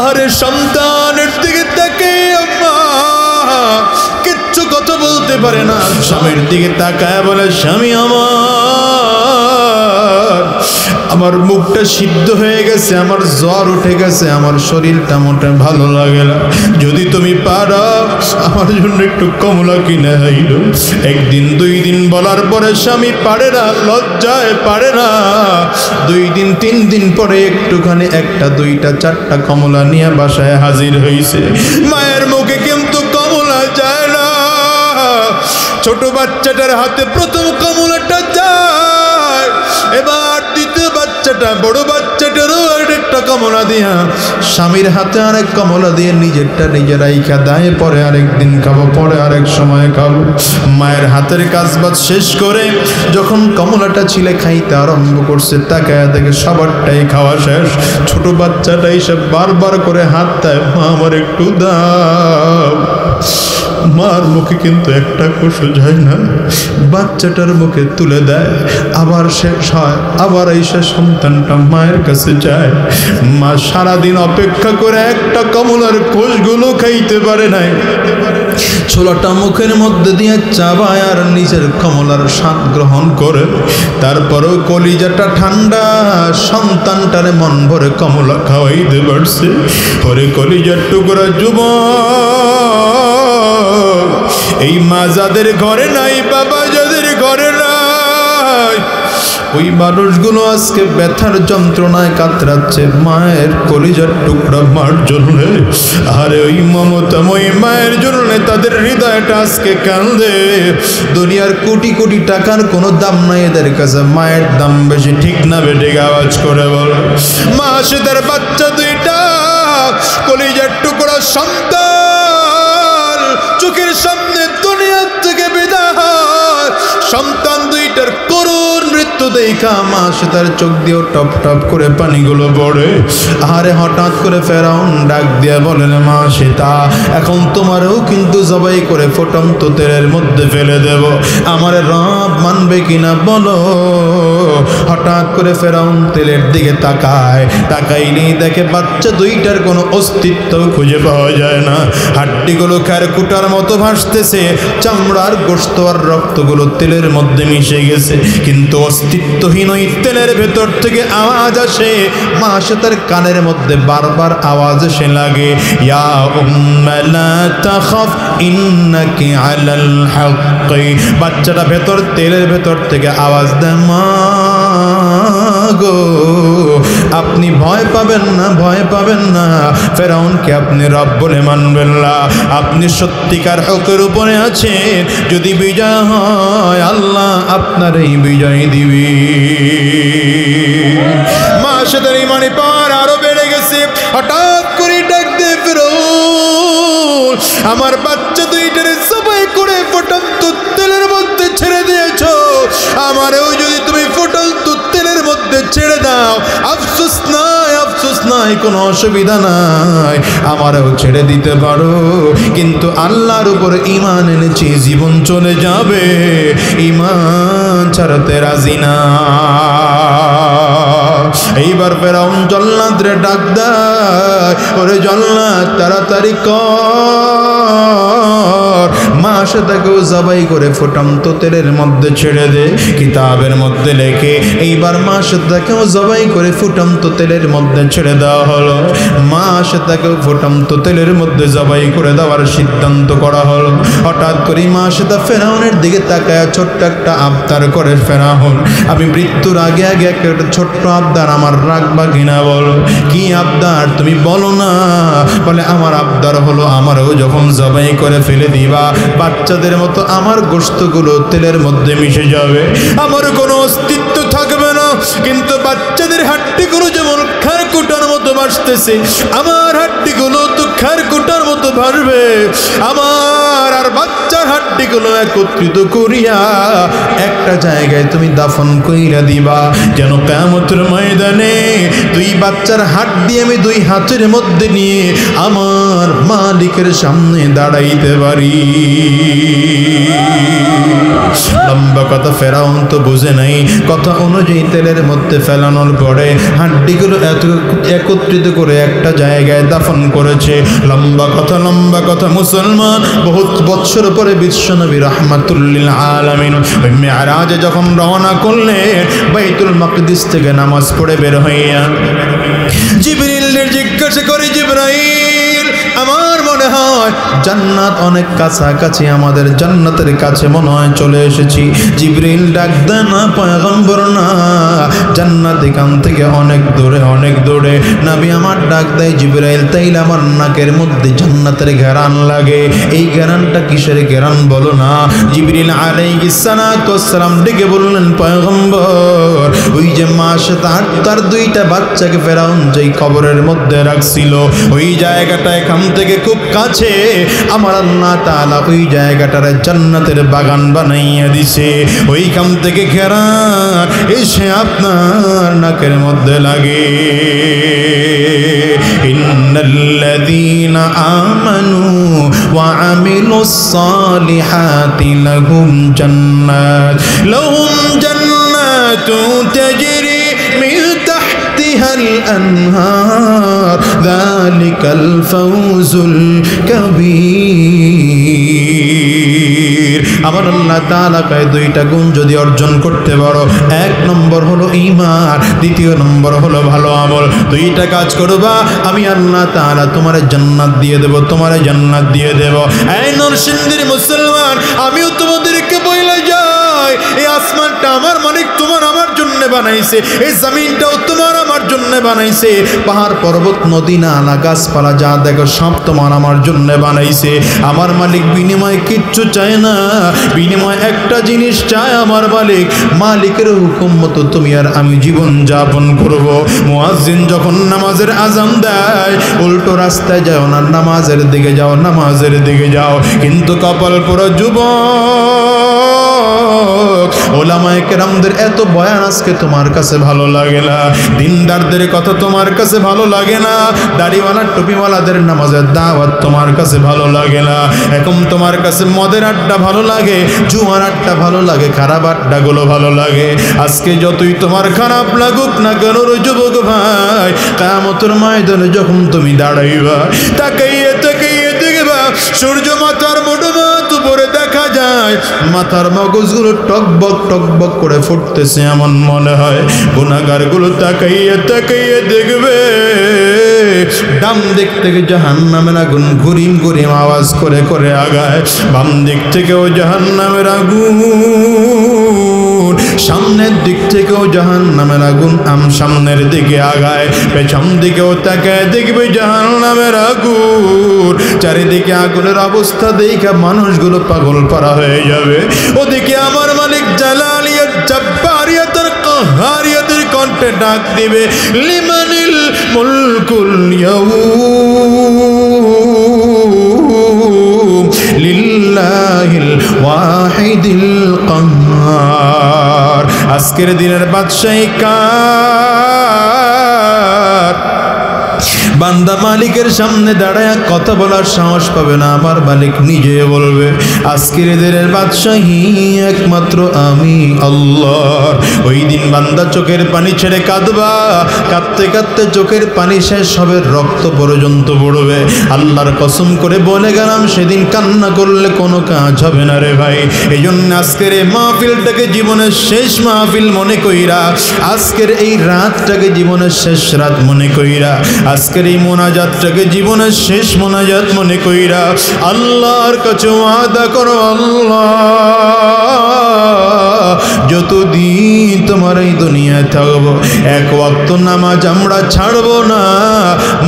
আরে সন্তানের দিকে তাকে আম্মা কিচ্ছু কথা বলতে পারে না, স্বামীর দিকে তাকায় বলে, স্বামী আমার মুখটা সিদ্ধ হয়ে গেছে, আমার জ্বর উঠে গেছে, আমার শরীরটা মোটে ভালো লাগে না, যদি তুমি পারো আমার জন্য একটু কমলা কিনে আইলো। একদিন 2 দিন বলার পরে স্বামী পারে না, লজ্জায় পারে না। 2 দিন 3 দিন পরে একটুখানি 1টা 2টা 4টা কমলা নিয়ে বাসায় হাজির হয়েছে। মায়ের মুখে কিন্তু কমলা যায় না। ছোট বাচ্চাটার হাতে প্রথম কমলাটা যায়, এবার দ্বিতীয় বাচ্চাটা বড় বাচ্চাটারও আরেকটা কমলা দিয়া স্বামীর হাতে আরেক কমলা দিয়ে নিজেরটা নিজেরাই খায়, পরে আরেকদিন খাবো, পরে আরেক সময় খাবো। মায়ের হাতের কাজবাজ শেষ করে যখন কমলাটা ছিলে খাইতে আরম্ভ করছে, তাকায় দেখে সবারটাই খাওয়া শেষ। ছোট বাচ্চাটা এসে বারবার করে হাত দেয়, মা আমার একটু দাও। মার মুখে কিন্তু একটা কোষও যায় না, বাচ্চাটার মুখে তুলে দেয়, আবার শেষ হয়, আবার এসে সন্তানটা মায়ের কাছে যায়। মা সারাদিন অপেক্ষা করে একটা কমলার কোষগুলো খাইতে পারে নাই, ছোলাটা মুখের মধ্যে দিয়ে চাবায় আর নিজের কমলার স্বাদ গ্রহণ করে। তারপরেও কলিজাটা ঠান্ডা, সন্তানটারে মন ভরে কমলা খাওয়াইতে পারছে। পরে কলিজার টুকরা যুবক, এই মা যাদের ঘরে নাই, বাবা যাদের ঘরে নাই, ওই মানুষগুলো আজকে ব্যথার যন্ত্রণায় কাতরাচ্ছে মায়ের কলিজার টুকরা মার জন্য। আরে ওই মমতাময়ী মায়ের জন্য তাদের হৃদয়টা আজকে কান্দে। দুনিয়ার কোটি কোটি টাকার কোনো দাম নাই এদের কাছে, মায়ের দাম বেশি, ঠিক না বেটে? আওয়াজ করে বল। মা সে তার বাচ্চা 2টা কলিজার টুকরা সন্তান চোখের সামনে দুনিয়ার থেকে বিদায়, সন্তান 2টার করুণ মৃত্যু দেখা মা সে তার চোখ দিয়েও টপ টপ করে পানিগুলো পড়ে। আরে হঠাৎ করে ফেরাউন ডাক দিয়ে বলেন, মা সীতা এখন তোমারও কিন্তু জবাই করে ফুটন্ত তেলের মধ্যে ফেলে দেব, আমার রব মানবে কিনা বলো? হঠাৎ করে ফেরাউন তেলের দিকে তাকায়, তাকাইনি দেখে বাচ্চা 2টার কোনো অস্তিত্ব খুঁজে পাওয়া যায় না। হাড্ডিগুলো খারকুটার মতো ভাসতেছে, চামড়ার গোশত আর রক্তগুলো তেলের মধ্যে মিশে গেছে, কিন্তু অস্তিত্বহীন ওই তেলের ভেতর থেকে আওয়াজ আসে। মা সে তার কানের মধ্যে বারবার আওয়াজ এসে লাগে, ইয়া উম্মা লা তাখাফ ইন্নাকি আলাল হক। বাচ্চাটা ভেতর তেলের ভেতর থেকে আওয়াজ দেয়, মা গো আপনি ভয় পাবেন না, ভয় পাবেন না, ফেরাউনকে আপনি রব বলে মানবেন না, আপনি সত্যিকার হকের উপরে আছেন, যদি বিজয় হয় আল্লাহ আপনার এই বিজয় দিবি। মা সেদের ইমানি পাওয়ার আরো বেড়ে গেছে। হঠাৎ করে ডাক দিয়ে ফেরাউন, আমার বাচ্চা 2টার সবাই করে ফুটন্ত তেলের মধ্যে ছেড়ে দিয়েছ, আমারও যদি তুমি ফুটন্ত তেলের মধ্যে ছেড়ে দাও, আফসোস নাই, আফসোস নাই, কোনো অসুবিধা নাই, আমারও ছেড়ে দিতে পারো, কিন্তু আল্লাহর উপর ঈমান এনেছি, জীবন চলে যাবে, ঈমান ছাড়তে রাজি না। এইবার ফেরাউন জল্লাদরে ডাক দেয়, ওরে জল্লাদ তাড়াতাড়ি কর, মা সেটাকেও জবাই করে ফুটন্ত তেলের মধ্যে ছেড়ে দে। কিতাবের মধ্যে লেখে এইবার মা সেটাকেও জবাই করে ফুটন্ত তেলের মধ্যে ছেড়ে দেওয়া হলো। মা সেটাকেও ফুটন্ত তেলের মধ্যে জবাই করে দেওয়ার সিদ্ধান্ত করা হলো। হঠাৎ করে মা সেটা ফেরাউনের দিকে তাকায় ছোট্ট একটা আবদার করে, ফেরাউন আমি মৃত্যুর আগে আগে একটা ছোট্ট আবদার আমার রাখবা কিনা বলো? কি আবদার তুমি বলো না? বলে আমার আবদার হলো আমারও যখন জবাই করে ফেলে দিবা, বাচ্চাদের মতো আমার গোশতগুলো তেলের মধ্যে মিশে যাবে, আমার কোনো অস্তিত্ব থাকবে না, কিন্তু বাচ্চাদের হাড্ডিগুলো যেমন খারকুটার মতো ভাসতেছে, আমার হাড্ডিগুলো তো খেরকুটার মতো ভাসবে। আমার আর বাচ্চার হাড্ডিগুলো একত্রিত করিয়া একটা জায়গায় তুমি দাফন কইরা দিবা, যেন কিয়ামতের ময়দানে দুই বাচ্চার হাড্ডি আমি দুই হাতের মধ্যে নিয়ে আমার মালিকের সামনে দাঁড়াইতে পারি। লম্বা কথা, ফেরাউন তো বুঝে নাই। কথা অনুযায়ী তেলের মধ্যে ফেলানোর পরে হাড্ডিগুলো এত একত্রিত করে একটা জায়গায় দাফন করেছে। লম্বা কথা মুসলমান, বহুত বছর পরে বিশ্বনবী রাহমাতুল্লিল আলামিন ওই মেরাজে যখন রওনা করলেন বাইতুল মাকদিস থেকে নামাজ পড়ে বের হইয়া, জিবরিলের জিজ্ঞাসা করে, জিবরাইল আমার মনে হয় জান্নাত অনেক কাছাকাছি, আমাদের জান্নাতের কাছে মনে হয় চলে এসেছি। জিবরিল ডাক দেন, না পয়গম্বর না, জান্নাত এখান থেকে অনেক দূরে। নবী আমার ডাক দেয়, জিবরাইল তাইলে আমার নাকের মধ্যে জান্নাতের ঘেরান লাগে, এই ঘেরানটা কিসের ঘেরান বলো না। জিবরিল আলাইহিস সালাতু ওয়াস সালাম ডেকে বললেন, পয়গম্বর ওই যে মা সে তার দুইটা বাচ্চাকে ফেরাউন যেই কবরের মধ্যে রাখছিল, ওই জায়গাটা এখান থেকে খুব কাছে। আমার আল্লাহ তাআলা ওই জায়গাটার জান্নাতের বাগান বানাইয়া দিছে, ওইখান থেকে ঘেরান এসে আপনার নাকের মধ্যে লাগে। ইন্নাল্লাযীনা আমানু ওয়া আমিলুস সালিহাতি লাহুম জান্নাতুন তাজরি মিন তাহতিহাল আনহার যালিকাল ফাওজুল কাবীর। আমার আল্লাহ তাআলা কয় দুইটা গুণ যদি অর্জন করতে পারো, এক নম্বর হলো ঈমান, দ্বিতীয় নম্বর হলো ভালো আমল। দুইটা কাজ করবা, আমি আল্লাহ তাআলা তোমার জান্নাত দিয়ে দেব, তোমার জান্নাত দিয়ে দেব। এই নরসিংদীর মুসলমান, আমিও তোমাদেরকে বইলা যাই, এই আসমানটা আমার মালিক তোমার আমার জন্য বানাইছে, এই জমিনটাও তোমার আমার জন্য বানাইছে, পাহাড় পর্বত নদী নালা গাছপালা যা দেখো সব তোমার আমার জন্য বানাইছে। আমার মালিক বিনিময় কিচ্ছু চায় না, বিনিময় একটা জিনিস চায় আমার মালিক, মালিকের হুকুম মতো তুমি আর আমি জীবন যাপন করব। মুয়াজ্জিন যখন নামাজের আজান দেয়, উল্টো রাস্তায় যাও না, নামাজের দিকে যাও, নামাজের দিকে যাও। কিন্তু কপাল পুরো যুবক, ওলামায়ে কেরামদের এত বয়ান আজকে তোমার কাছে ভালো লাগে না, দিনদারদের কথা তোমার কাছে ভালো লাগে না, দাড়িওয়ালা টুপিওয়ালাদের নামাজের দাওয়াত তোমার কাছে ভালো লাগে না। এখন তোমার কাছে মদের আড্ডা ভালো লাগে, জুয়ার আড্ডা ভালো লাগে, খারাপ আড্ডাগুলো ভালো লাগে। আজকে যতই তোমার খারাপ লাগুক না কেন রে যুবক ভাই, কিয়ামতের ময়দানে যখন তুমি দাঁড়াইবা, তাকাইয়ে দেখবা সূর্য মাথার মুঠোমাত উপরে দেখা যায়, মাথার মগজগুলো টকবক করে ফুটতেছে এমন মনে হয়। গুনাহগারগুলো তাকাইয়ে দেখবে ডান দিক থেকে জাহান্নামের আগুন গুরিম আওয়াজ করে আগায়, বাম দিক থেকেও জাহান্নামের আগুন, সামনের দিক থেকেও জাহান্নামের আগুন সামনের দিকে আগায়, পেছন দিকেও তাকায় দেখবে জাহান্নামের আগুন। চারিদিকে আগুনের অবস্থা দেখে মানুষগুলো পাগল পারা হয়ে যাবে। ওদিকে আমার মালিক জালালিয়াত জাব্বারিয়াতের কাহারিয়াতের কণ্ঠে ডাক দিবে, লিমানিল মুলকুল ইয়াউম লিল্লাহিল ওয়াহিদিল কাহ্হার। আজকের দিনের বাদশাহী কার? বান্দা মালিকের সামনে দাঁড়ায় কথা বলার সাহস পাবে না, আমার মালিক নিজে বলবে আজকের দিনের বাদশাহী একমাত্র আমি আল্লাহর। ওই দিন বান্দা চোখের পানি ছেড়ে কাঁদবা, কাঁদতে চোখের পানি শেষ হবে, রক্ত পর্যন্ত পড়বে। আল্লাহর কসম করে বলে গেলাম, সেদিন কান্না করলে কোনো কাজ হবে না রে ভাই। এই জন্য আজকের এই মাহফিলটাকে জীবনের শেষ মাহফিল মনে কইরা, আজকের এই রাতটাকে জীবনের শেষ রাত মনে কইরা, আজকের এই মোনাজাতটাকে জীবনের শেষ মোনাজাত মনে কইরা আল্লাহর কাছে ওয়াদা করো, আল্লাহ যতদিন তোমার এই দুনিয়ায় থাকবো এক ওয়াক্ত নামাজ আমরা ছাড়বো না,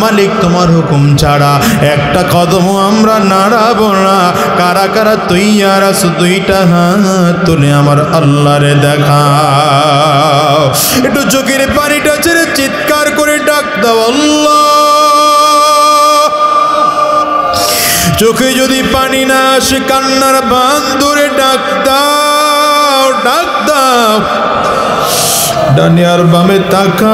মালিক তোমার হুকুম ছাড়া একটা কদম আমরা নাড়াবো না। কারা কারা তৈয়ার আছো? দুইটা হাত তুলে আমার আল্লাহরে দেখাও। একটু চোখের পানিটা ছেড়ে চিৎকার করে ডাক দাও, আল্লাহ চোখে যদি পানি না আসে কান্নার বাঁধ ধরে ডাক দাও, ডাক দাও। ডানে আর বামে তাকাও,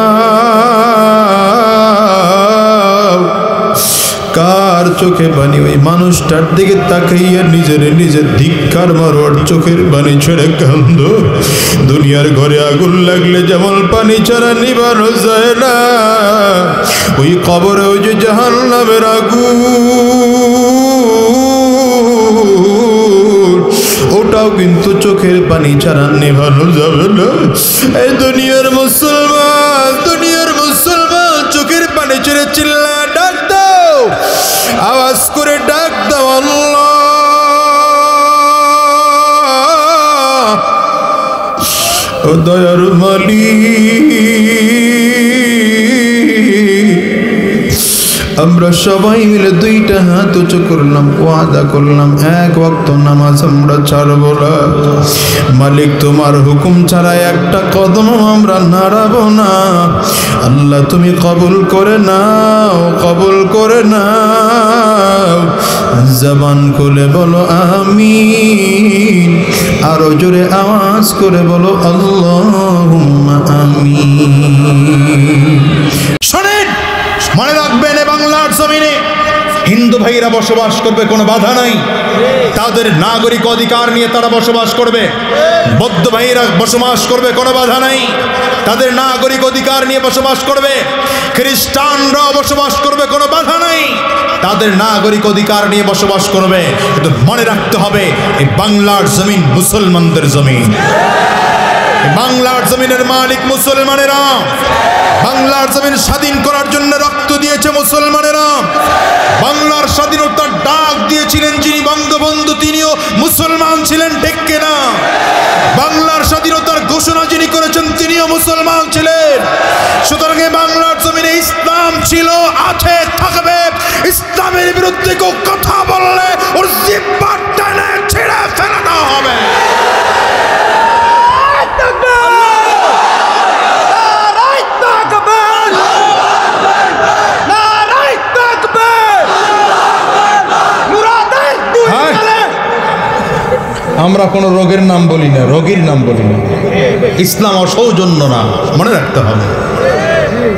কার চোখে পানি? ওই মানুষটার দিকে তাকাইয়া নিজের নিজের ধিক্কার মারো আর চোখের পানি ছেড়ে কান্দ। দুনিয়ার ঘরে আগুন লাগলে যেমন পানি ছাড়া নিবানো যায় না, ওই কবরে ওই যে জাহান্নামের আগুন, ওটাও কিন্তু চোখের পানি ছাড়া নিভানো যাবে না। এই দুনিয়ার মুসলমান, দুনিয়ার মুসলমান, চোখের পানি ছেড়ে চিল্লা ডাক দাও, আওয়াজ করে ডাক দাও আল্লাহ। ও দয়ার মালিক, আমরা সবাই মিলে দুইটা হাত উঁচু করলাম, ওয়াদা করলাম এক ওয়াক্ত নামাজ আমরা ছাড়ব না। মালিক তোমার হুকুম ছাড়া একটা কদম আমরা নাড়াবো না। আল্লাহ তুমি কবুল করে নাও, কবুল করে নাও। জবান খুলে বলো আমিন, আরো জোরে আওয়াজ করে বলো আল্লাহুম্মা আমিন। শোনেন, মনে রাখবেন এ বাংলার জমিনে হিন্দু ভাইরা বসবাস করবে, কোনো বাধা নাই। তাদের নাগরিক অধিকার নিয়ে তারা বসবাস করবে। বৌদ্ধ ভাইরা বসবাস করবে, কোনো বাধা নাই। তাদের নাগরিক অধিকার নিয়ে বসবাস করবে। খ্রিস্টানরা বসবাস করবে, কোনো বাধা নাই। তাদের নাগরিক অধিকার নিয়ে বসবাস করবে। কিন্তু মনে রাখতে হবে এই বাংলার জমিন মুসলমানদের জমিন। বাংলার জমিনের মালিক মুসলমানেরা। বাংলার জমিন স্বাধীন করার জন্য রক্ত দিয়েছে মুসলমানেরা। বাংলার স্বাধীনতার ডাক দিয়েছিলেন যিনি বঙ্গবন্ধু, তিনিও মুসলমান ছিলেন, ঠিক না? বাংলার স্বাধীনতার ঘোষণা যিনি করেছেন তিনিও মুসলমান ছিলেন। সুতরাং বাংলার জমিনে ইসলাম ছিল, আছে, থাকবে। ইসলামের বিরুদ্ধে কেউ কথা বললে ওর জিহ্বা টেনে ছিঁড়ে ফেলানো হবে। আমরা কোনো রোগের নাম বলি না, রোগীর নাম বলি না। ইসলাম অসৌজন্য না, মনে রাখতে হবে।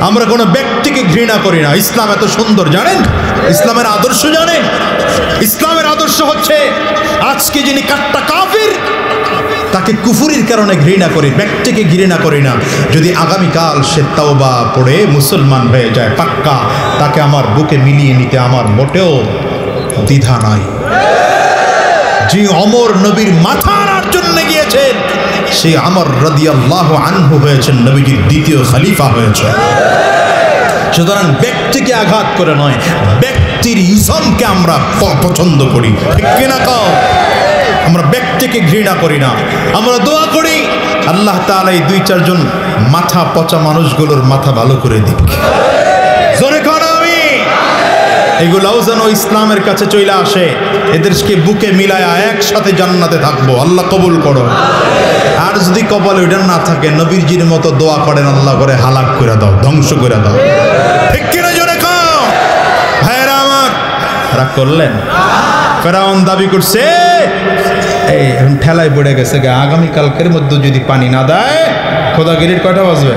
আমরা কোনো ব্যক্তিকে ঘৃণা করি না। ইসলাম এত সুন্দর, জানেন? ইসলামের আদর্শ জানেন? ইসলামের আদর্শ হচ্ছে আজকে যিনি কাট্টা কাফির তাকে কুফুরির কারণে ঘৃণা করি, ব্যক্তিকে ঘৃণা করি না। যদি আগামীকাল সে তাওবা পড়ে মুসলমান হয়ে যায় পাক্কা, তাকে আমার বুকে মিলিয়ে নিতে আমার মোটেও দ্বিধা নাই। যে ওমর নবীর মাথা আনার জন্য গিয়েছেন, সে ওমর রাদিয়াল্লাহু আনহু হয়েছেন নবীজির দ্বিতীয় খলিফা হয়েছে। সুতরাং ব্যক্তিকে আঘাত করে নয়, ব্যক্তির ইজমকে আমরা পছন্দ করি, ঠিক কিনা কও? আমরা ব্যক্তিকে ঘৃণা করি না। আমরা দোয়া করি আল্লাহ তাআলা এই দুই চারজন মাথা পচা মানুষগুলোর মাথা ভালো করে দিক। জোরে কর আমিন। এগুলাও যেন ইসলামের কাছে চলে আসে, এদেরকে বুকে মিলায়া একসাথে জান্নাতে থাকবো। আল্লাহ কবুল করো। আর যদি কপালে ওইটা না থাকে, নবীজির মতো দোয়া করেন, আল্লাহ করে হালাক করে দাও, ধ্বংস করে দাও, ঠিক কিনা? জোরে কও ভাইরা আমার। রাগ করলেন? ফেরাউন দাবি করছে এই ঠেলায় পড়ে গেছে, আগামীকালকের মধ্যে যদি পানি না দেয় খোদাগিরির কয়টা বাজবে?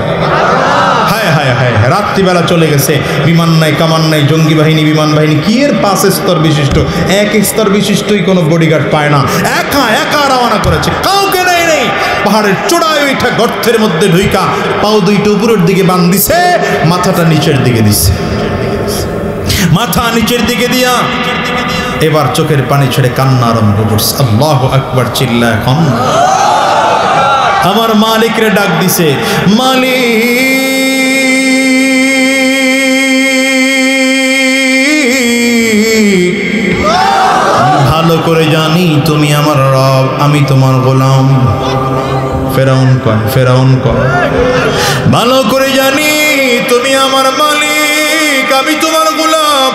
হায় হায় হায়, রাত্রিবেলা চলে গেছে, বিমান নাই, কামান নাই, জঙ্গি বাহিনী, বিমান বাহিনী, কি এর 5 স্তর বিশিষ্ট, 1 স্তর বিশিষ্টই কোনো বডিগার্ড পায় না। একা একা রওনা করেছে, কাউকে নেই নেই। পাহাড়ের চূড়ায় ওইটা গর্তের মধ্যে ঢুইকা পাও দুইটা উপরের দিকে বান দিছে, মাথাটা নিচের দিকে দিছে, মাথা নিচের দিকে দিয়া এবার চোখের পানি ছেড়ে কান্না আরম্ভ করছে। আল্লাহু আকবার চিল্লা এখন আমার মালিকরে ডাক দিছে, মালিক ভালো করে জানি তুমি আমার রব, আমি তোমার গোলাম। ফেরাউন কয় ভালো করে জানি তুমি আমার মালিক, আমি তোমার গোলাম,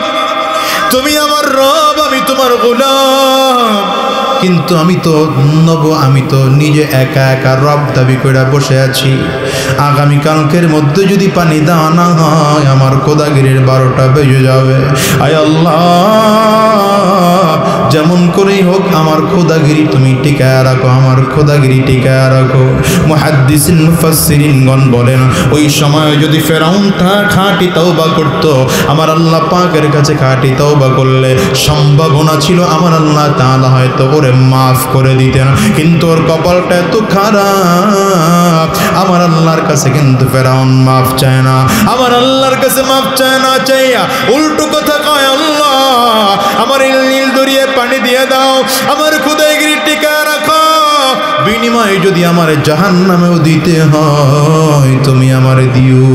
তুমি আমার রব, আমি তোমার গোলাম। কিন্তু আমি তো আমি তো নিজে একা একা রব দাবি করে বসে আছি। আগামীকালকের মধ্যে যদি পানি দেওয়া না হয়, আমার কোদাগিরির 12টা বেজে যাবে। আয় আল্লাহ, যেমন করেই হোক আমার খোদাগিরি তুমি টিকায় রাখো, আমার খোদাগিরি টিকায় রাখো। মুহাদ্দিসিন মুফাসসিরিনগণ বলেন ওই সময় যদি ফেরাউন খাঁটি তওবা করত, আমার আল্লাহ পাকের কাছে খাঁটি তওবা করলে সম্ভাবনা ছিল আমার আল্লাহ তাআলা হয়তো ওরে মাফ করে দিতেন, কিন্তু ওর কপালটা এত খারাপ, আমার আল্লাহর কাছে কিন্তু ফেরাউন মাফ চায় না, আমার আল্লাহর কাছে মাফ চায় না, চাইয়া উল্টো কথা কয়, আল্লাহ আমার নীল দরিয়ায় পানি দিয়ে দাও, আমার খোদাগিরি টিকায় রাখো, বিনিময়ে যদি আমার জাহান্নামেও দিতে হয় তুমি আমারে দিও।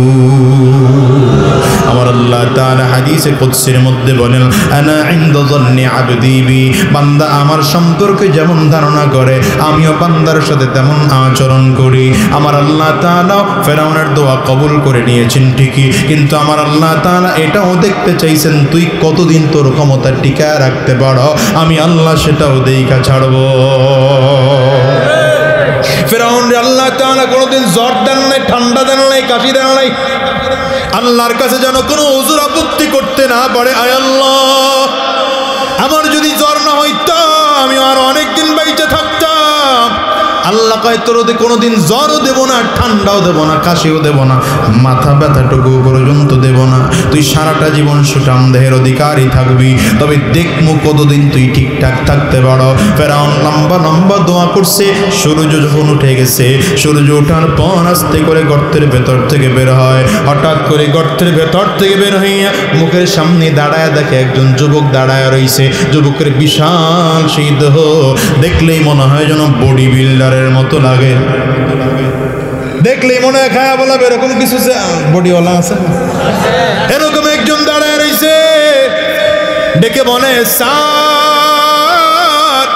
আমার আল্লাহ তাআলা হাদিসে কুদসির মধ্যে বলেন আনা ইনদা যান্নি আবদি বি, বান্দা আমার সম্পর্কে যেমন ধারণা করে আমিও বান্দার সাথে তেমন আচরণ করি। আমার আল্লাহ তাআলা ফেরাউনের দোয়া কবুল করে নিয়েছেন ঠিকই, কিন্তু আমার আল্লাহ তাআলা এটাও দেখতে চাইছেন তুই কতদিন তোর ক্ষমতা টিকায় রাখতে পারো, আমি আল্লাহ সেটাও দেইখা ছাড়বো। ফেরাউন আল্লাহ তাআলা কোনোদিন জ্বর দেন নাই, ঠান্ডা দেন নাই, কাশি দেন নাই, আল্লাহর কাছে যেন কোনো ওযর আপত্তি করতে না পারে। আয় আল্লাহ আমার যদি জ্বর না হইতো আমি আর অনেকদিন বাইচে থাকতাম। আল্লাহ কয় তোর কোনোদিন জ্বরও দেব না, ঠান্ডাও দেব না, কাশিও দেব না, মাথা ব্যথাটুকু পর্যন্ত দেব না, তুই সারাটা জীবন সুঠাম দেহের অধিকারী থাকবি, তবে দেখমু কতদিন তুই ঠিকঠাক থাকতে পারো। ফেরাউন লম্বা লম্বা দোয়া করছে, সূর্য যখন উঠে গেছে, সূর্য ওঠার পর আস্তে করে গর্তের ভেতর থেকে বের হয়, হঠাৎ করে গর্তের ভেতর থেকে বের হইয়া মুখের সামনে দাঁড়ায় দেখে একজন যুবক দাঁড়ায় রইছে, যুবকের বিশাল সেই দেহ দেখলেই মনে হয় যেন বডি বিল্ডার মতো লাগে, দেখলেই মনে হয় খায়া বলা এরকম কিছু বডিওয়ালা আছে, এরকম একজন দাঁড়ায় রইছে, ডেকে বলে স্যার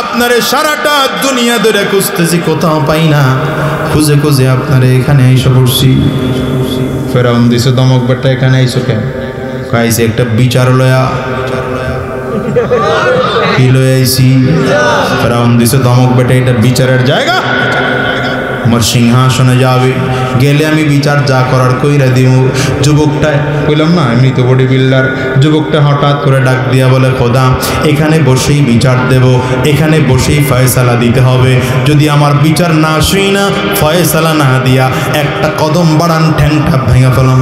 আপনারে সারাটা দুনিয়া ধরে খুঁজতেছি কোথাও পাই না, খুঁজে খুঁজে আপনারে এখানে এসে পড়ছি। ফেরাউন দিছে দমক বেটা এখানে আইসো কেন? খাইছে একটা বিচার লয়া, কি লয়ে আইছি? ফেরাউন দিছে ধমক বেটা এটা বিচারের জায়গা, আমার সিংহাসনে যাবে, গেলে আমি বিচার যা করার কইরা দিব। যুবকটা কইলাম না এমনি তো বডি বিল্ডার, যুবকটা হঠাৎ করে ডাক দিয়া বলে খোদা এখানে বসেই বিচার দেব, এখানে বসেই ফয়সালা দিতে হবে, যদি আমার বিচার না শুই না ফয়সালা না দিয়া একটা কদম বাড়ান ঠ্যাংটা ভেঙে ফেলাম।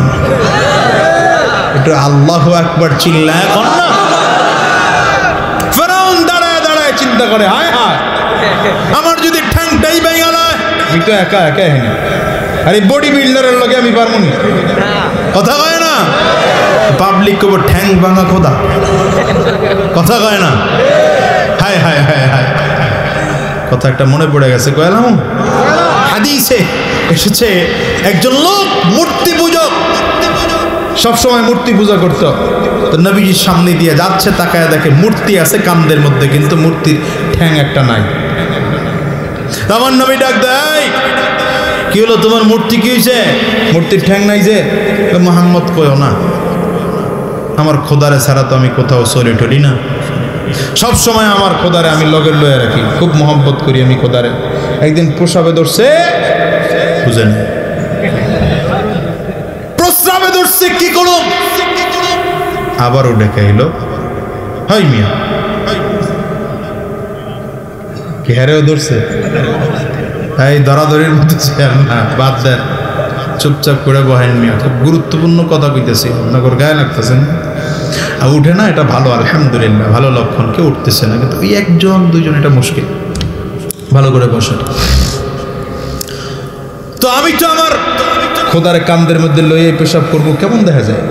এটা আল্লাহু আকবার চিল্লায় এখন না। ফেরাউন দাঁড়ায় দাঁড়ায় চিন্তা করে হায় হায় আমার যদি ঠ্যাংটাই ভেঙে না, আমি তো একা একা হইনি, আরে বডি বিল্ডারের লগে আমি পারবো না, কথা কয় না পাবলিক কব ঠ্যাং ভাঙা খোদা, কথা কয় না, হায় হায় হায় হায়। কথা একটা মনে পড়ে গেছে, কইলাম হাদিসে এসেছে একজন লোক মূর্তি পূজক, সবসময় মূর্তি পূজা করত, তো নবীজির সামনে দিয়ে যাচ্ছে, তাকায় দেখে মূর্তি আছে কান্দের মধ্যে কিন্তু মূর্তির ঠ্যাং একটা নাই। আমার নবী ডাক দেয় কি হলো তোমার মূর্তি কি হয়েছে? মূর্তির ঠ্যাং নাই যে। মোহাম্মদ কয়ও না, আমার খোদারে ছাড়া তো আমি কোথাও চলে টলি না, সব সময় আমার খোদারে আমি লগের লয়ে রাখি, খুব মহব্বত করি আমি খোদারে। একদিন প্রসাবে ধরছে বুঝেন, প্রস্রাবে ধরছে কি করো, আবারও ডেকে এলো হাই মিয়া কি হারেও ধরছে, এই ধরাধরির মতো না, বাদ দেন চুপচাপ করে বহেন মিয়া, খুব গুরুত্বপূর্ণ কথা কইতেছি, আপনার গায়ে লাগতেছেন আর উঠে না, এটা ভালো আলহামদুলিল্লাহ ভালো লক্ষণ, কেউ উঠতেছে না, কিন্তু ওই একজন দুইজন এটা মুশকিল, ভালো করে বসেন। তো আমি তো আমার খোদারে কান্দের মধ্যে লইয়ে পেশাব করবো, কেমন দেখা যায়,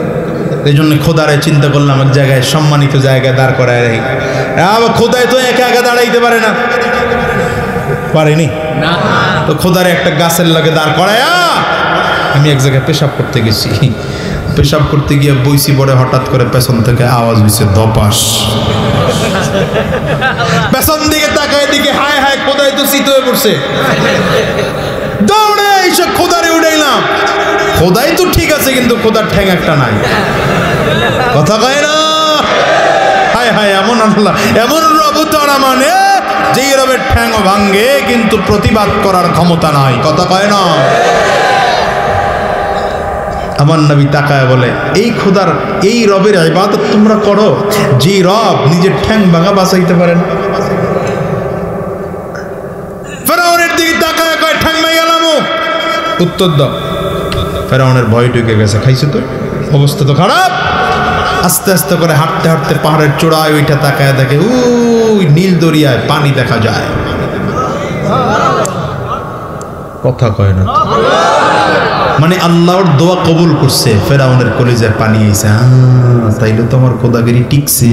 এই জন্য খোদারে চিন্তা করলাম এক জায়গায় সম্মানিত জায়গায় দাঁড় করায় রাখি। খোদায় তো একা একা দাঁড়াইতে পারে না, পারেনি, তো খোদারে একটা গাছের লাগে দাঁড় করায় আমি এক জায়গায় পেশাব করতে গেছি, পেশাব করতে গিয়ে বইসি পরে হঠাৎ করে পেছন থেকে আওয়াজ হয়েছে ধপাস, পেছন দিকে তাকায় দিকে হায় হায় খোদায় তো শীত হয়ে পড়ছে, দৌড়ে এসে খোদারে উঠাইলাম, খোদাই তো ঠিক আছে কিন্তু খোদার ঠ্যাং একটা নাই, কথা কয় না, হায় হায় এমন আল্লাহ এমন রব তারা মানে যেই রবের ঠ্যাংও ভাঙ্গে কিন্তু প্রতিবাদ করার ক্ষমতা নাই, কথা কয় না। আমার নবী তাকায় বলে, এই খোদার এই রবের ইবাদত তোমরা করো যে রব নিজের ঠ্যাং ভাঙা বাঁচাইতে পারেন। ফেরাউনের দিকে তাকায় কয়, ঠ্যাং ভাঙা গেলাম। উত্তর দাও। ফেরাউনের ভয় ঢুকে গেছে, খাইছো তো, অবস্থা তো খারাপ। আস্তে আস্তে করে হাঁটতে হাঁটতে পাহাড়ের চূড়ায় ওইটা তাকায় দেখে, ওই নীল দরিয়ায় পানি দেখা যায়। কথা কয় না, মানে আল্লাহর দোয়া কবুল করছে, ফেরাউনের কলিজার পানি আইছে। তাইলে তোমার খোদাগিরি টিকছে।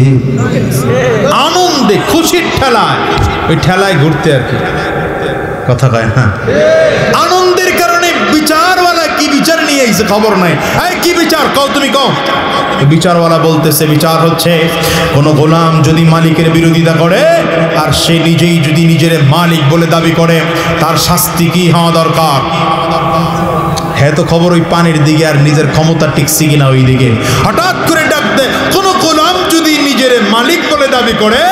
আনন্দে খুশির ঠেলায়, ওই ঠেলায় ঘুরতে আর কি, কথা কয় না। আনন্দের কারণে বিচারওয়ালা কি বিচার নিয়ে আইছে খবর নাই। এই কি বিচার কও, তুমি কও। বিচারওয়ালা বলতেছে, বিচার হচ্ছে কোন গোলাম যদি মালিকের বিরোধিতা করে আর সে নিজেই যদি নিজের মালিক বলে দাবি করে, তার শাস্তি কি হওয়া দরকার। হ্যাঁ তো খবর ওই পানির দিকে, আর নিজের ক্ষমতা টিকছে কিনা ওই দিকে। হঠাৎ করে ডাক দেয়, কোন গোলাম যদি নিজের মালিক বলে দাবি করে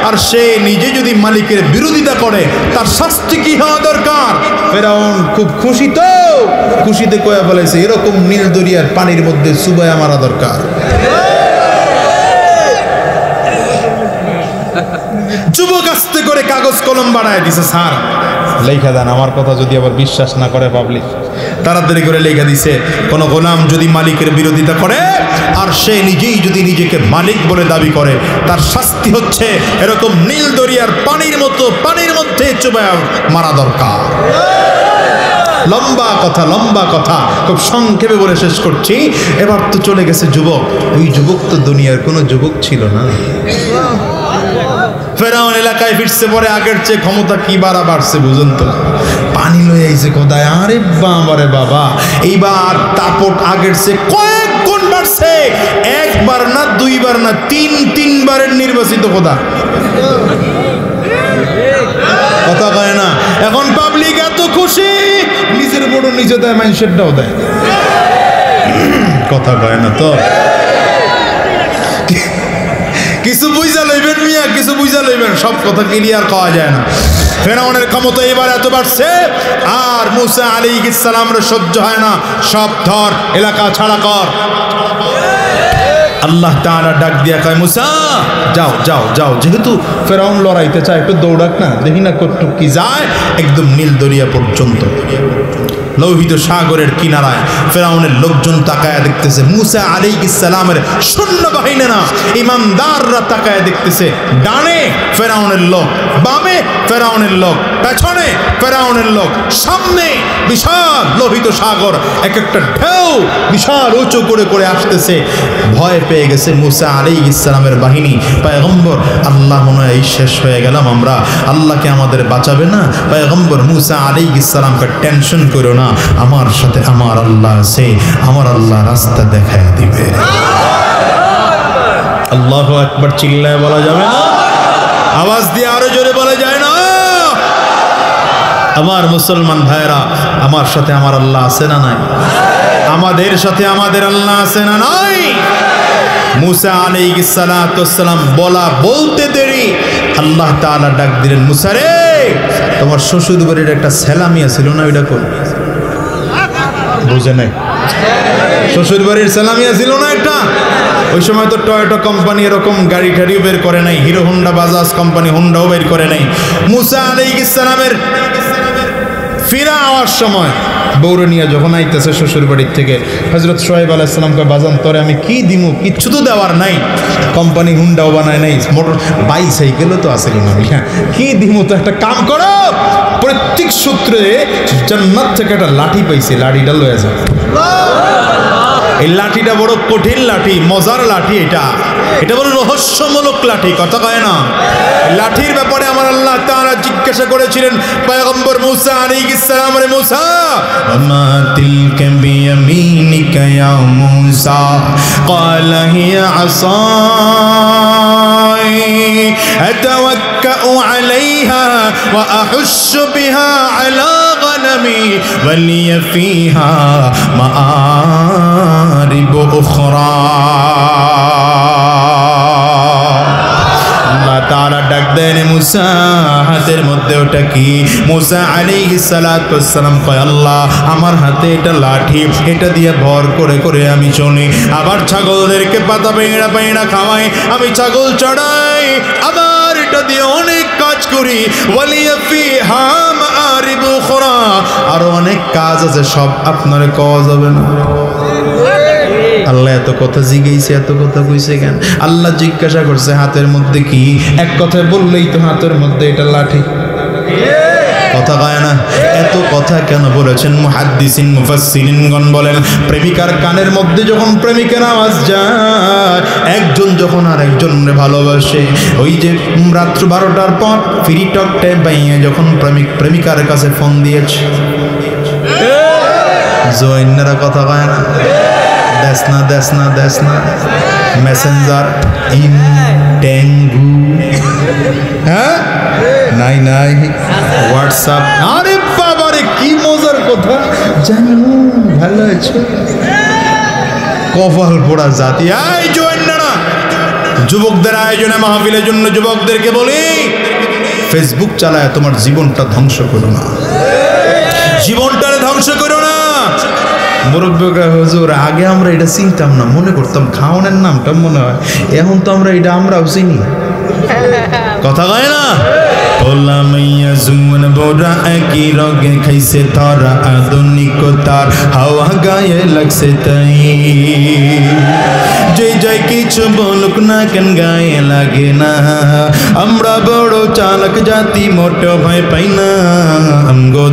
আর সে নিজে যদি মালিকের বিরোধিতা করে, তার শাস্তি কি হওয়া দরকার। ফেরাউন খুব খুশি, তো খুশিতে কয়া বলেছে, এরকম নীল দরিয়ার পানির মধ্যে চুবায়া মারা দরকার। যুবক আস্তে করে কাগজ কলম বানায় দিছে, স্যার লেখা দেন, আমার কথা যদি আবার বিশ্বাস না করে পাবলিক। তাড়াতাড়ি করে লেখা দিছে, কোন গোলাম যদি মালিকের বিরোধিতা করে আর সে নিজেই যদি নিজেকে মালিক বলে দাবি করে, তার শাস্তি হচ্ছে এরকম নীল দরিয়ার পানির মতো পানির মধ্যে চুবায়া মারা দরকার। লম্বা কথা, লম্বা কথা, খুব সংক্ষেপে বলে শেষ করছি। এবার তো চলে গেছে যুবক। ওই যুবক তো দুনিয়ার কোনো যুবক ছিল না। ফেরাউন এলাকায় ফিরছে পরে আগের চেয়ে ক্ষমতা কি বাড়ছে বুঝুন তো। পানি লয়ে আইছে কোথায়, আরে বাবারে বাবা, এইবার তাপট আগের চেয়ে কয়েক গুণ বাড়ছে। একবার না, দুইবার না, তিনবারের নির্বাচিত খোদা। কথা কয় না। এখন পাবলিক এত খুশি, নিজের বড় নিজে দেয়, মানুষেরটাও দেয়। কথা কয় না তো। কিছু বুঝা লইবেন মিয়া, কিছু বুঝা লইবেন, সব কথা ক্লিয়ার কওয়া যায় না। ফেরাউনের ক্ষমতা এবার এত বাড়ছে, আর মুসা আলাইহিস সালামের সহ্য হয় না। সব ধর, এলাকা ছাড়া কর। আল্লাহ তাআলা ডাক দিয়া কয়, মুসা যাও যাও যাও। যেহেতু ফেরাউন লড়াইতে চায়, একটু দৌড়াক না, দেখি না কতটুকু কি যায়। একদম নীল দরিয়া পর্যন্ত, লোহিত সাগরের কিনারায় ফেরাউনের লোকজন তাকায়া দেখতেছে। মুসা আলাইহিস সালামের সৈন্যবাহিনী না, ইমানদাররা তাকায়া দেখতেছে। ডানে ফেরাউনের লোক, বামে ফেরাউনের লোক, পেছনে ফেরাউনের লোক, সামনে বিশাল লোহিত সাগর, এক একটা ঢেউ বিশাল উঁচু করে করে আসতেছে। ভয় পেয়ে গেছে মুসা আলাইহিস সালামের বাহিনী। পয়গম্বর, আল্লাহ মনে হয় শেষ হয়ে গেলাম আমরা, আল্লাহকে আমাদের বাঁচাবে না। পয়গম্বর মুসা আলাইহিস সালামকে, টেনশন করো না, আমার সাথে আমার আল্লাহ আছে, আমার আল্লাহ রাস্তা দেখায় দিবে। আল্লাহু আকবার চিল্লায় বলা যাবে না, আওয়াজ দিয়ে আরো জোরে বলা যায় না। আমার মুসলমান ভাইরা, আমার সাথে আমার আল্লাহ আছে না নাই? আমাদের সাথে আমাদের আল্লাহ আছে না নাই? মুসা আলাইহিস সালাতু ওয়াস সালাম বলতে দেরি, আল্লাহ তাআলা ডাক দিলেন, মুসা রে, তোমার শ্বশুর বাড়ির একটা সেলামিয়া ছিল না, ওইটা কই? বুঝে নাই? শ্বশুর বাড়ির সেলামিয়া ছিল না একটা? ওই সময় তো টয়োটা কোম্পানি এরকম গাড়ি ঠাড়িও বের করে নাই, হিরো হোন্ডা বাজাজ কোম্পানি হোন্ডাও বের করে নাই। মুসা আলাইহিস সালামের ফিরা হওয়ার সময় বউরে নিয়ে যখন আইতেছে শ্বশুর বাড়ির থেকে, হযরত শুআয়ব আলাইহিস সালামকে, বাজান তোরে আমি কি দিমু, কিচ্ছু তো দেওয়ার নাই, কোম্পানি হুন্ডাও বানায় নাই, মোটর বাইসাইকেলও তো আছে না, কি দিমু, তো একটা কাম করো, প্রত্যেক সূত্রে জান্নাত থেকে একটা লাঠি পাইছে, লাঠিটা লয়ে যাও। এই লাঠিটা বড় কঠিন লাঠি, মজার লাঠি, এটা বড় রহস্যমূলক লাঠি, কথা কয় না। লাঠির ব্যাপারে আমার আল্লাহ তাআলা জিজ্ঞাসা করেছিলেন পয়গম্বর মুসা আলাইহিস সালাম, রে মুসা, আমা তিলকা বিয়ামিনিকা ইয়া মুসা, ক্বালা হিয়া আসাই আতাওয়াক্কাউ আলাইহা ওয়া আহুশু বিহা আলা গনামি ওয়া লিয়া ফিহা মাআরিব উখরা। আল্লাহ তাআলা ডাক দেন, মুসা হাত হাতের মধ্যে ওটা কি? মুসা আলাইহিস সালাতু ওয়াস সালাম কয় আল্লাহ আমার হাতে এটা লাঠি, এটা দিয়ে ভর করে করে আমি চলি। আবার ছাগলদেরকে পাতা পেঁড়া পেঁড়া খাওয়াই, আমি ছাগল চড়াই, আবার এটা দিয়ে অনেক কাজ করি। ওয়ালিয়া ফিহা মাআরিব উখরা, আরো অনেক কাজ আছে, সব আপনার কওয়া যাবে না। আল্লাহ এত কথা জিজ্ঞেসে, এত কথা কইছে কেন? আল্লাহ জিজ্ঞাসা করছে হাতের মধ্যে কি? এক কথায় বললেই তো হাতের মধ্যে এটা লাঠি। কথা কয় না? এত কথা কেন বলেছেন? মুহাদ্দিসিন মুফাসসিরিনগণ বলেন প্রেমিকার কানের মধ্যে যখন প্রেমিকের আওয়াজ যায়, একজন যখন আর একজনকে ভালোবাসে, ওই যে রাত্র 12টার পর ফ্রি টক টাইম পাইয়ে যখন প্রেমিক প্রেমিকার কাছে ফোন দিয়েছে, জয়নারা কথা কয় না? দেশ না মেসেঞ্জার ইন টেঙ্গু, হ্যাঁ নাই হোয়াটসঅ্যাপ। আরে বাবারে কি মজার কথা, জানো ভালো আছো? কপাল পোড়া জাতি। এই জয়নারা, যুবকদের আয়োজনে মাহফিলের জন্য যুবকদেরকে বলি, ফেসবুক চালায় তোমার জীবনটা ধ্বংস করো না, জীবনটারে ধ্বংস করো না। মুরব্বীরা হুজুর আগে আমরা এটা চিনতাম না, মনে করতাম খাওয়ানোর নামটা মনে হয়, এখন তো আমরা এটা আমরাও চিনি। কথা কয় না? ওলা মাইয়া জুমন বোরা একই রগে খাইছে তারা, আধুনিকতার হাওয়া গায়ে লাগছে তাই, যে যাই কিছু বলুক না কেন গায়ে লাগে না। আমরা বড় চালাক জাতি, মোটো ভয় পাই না। আমগো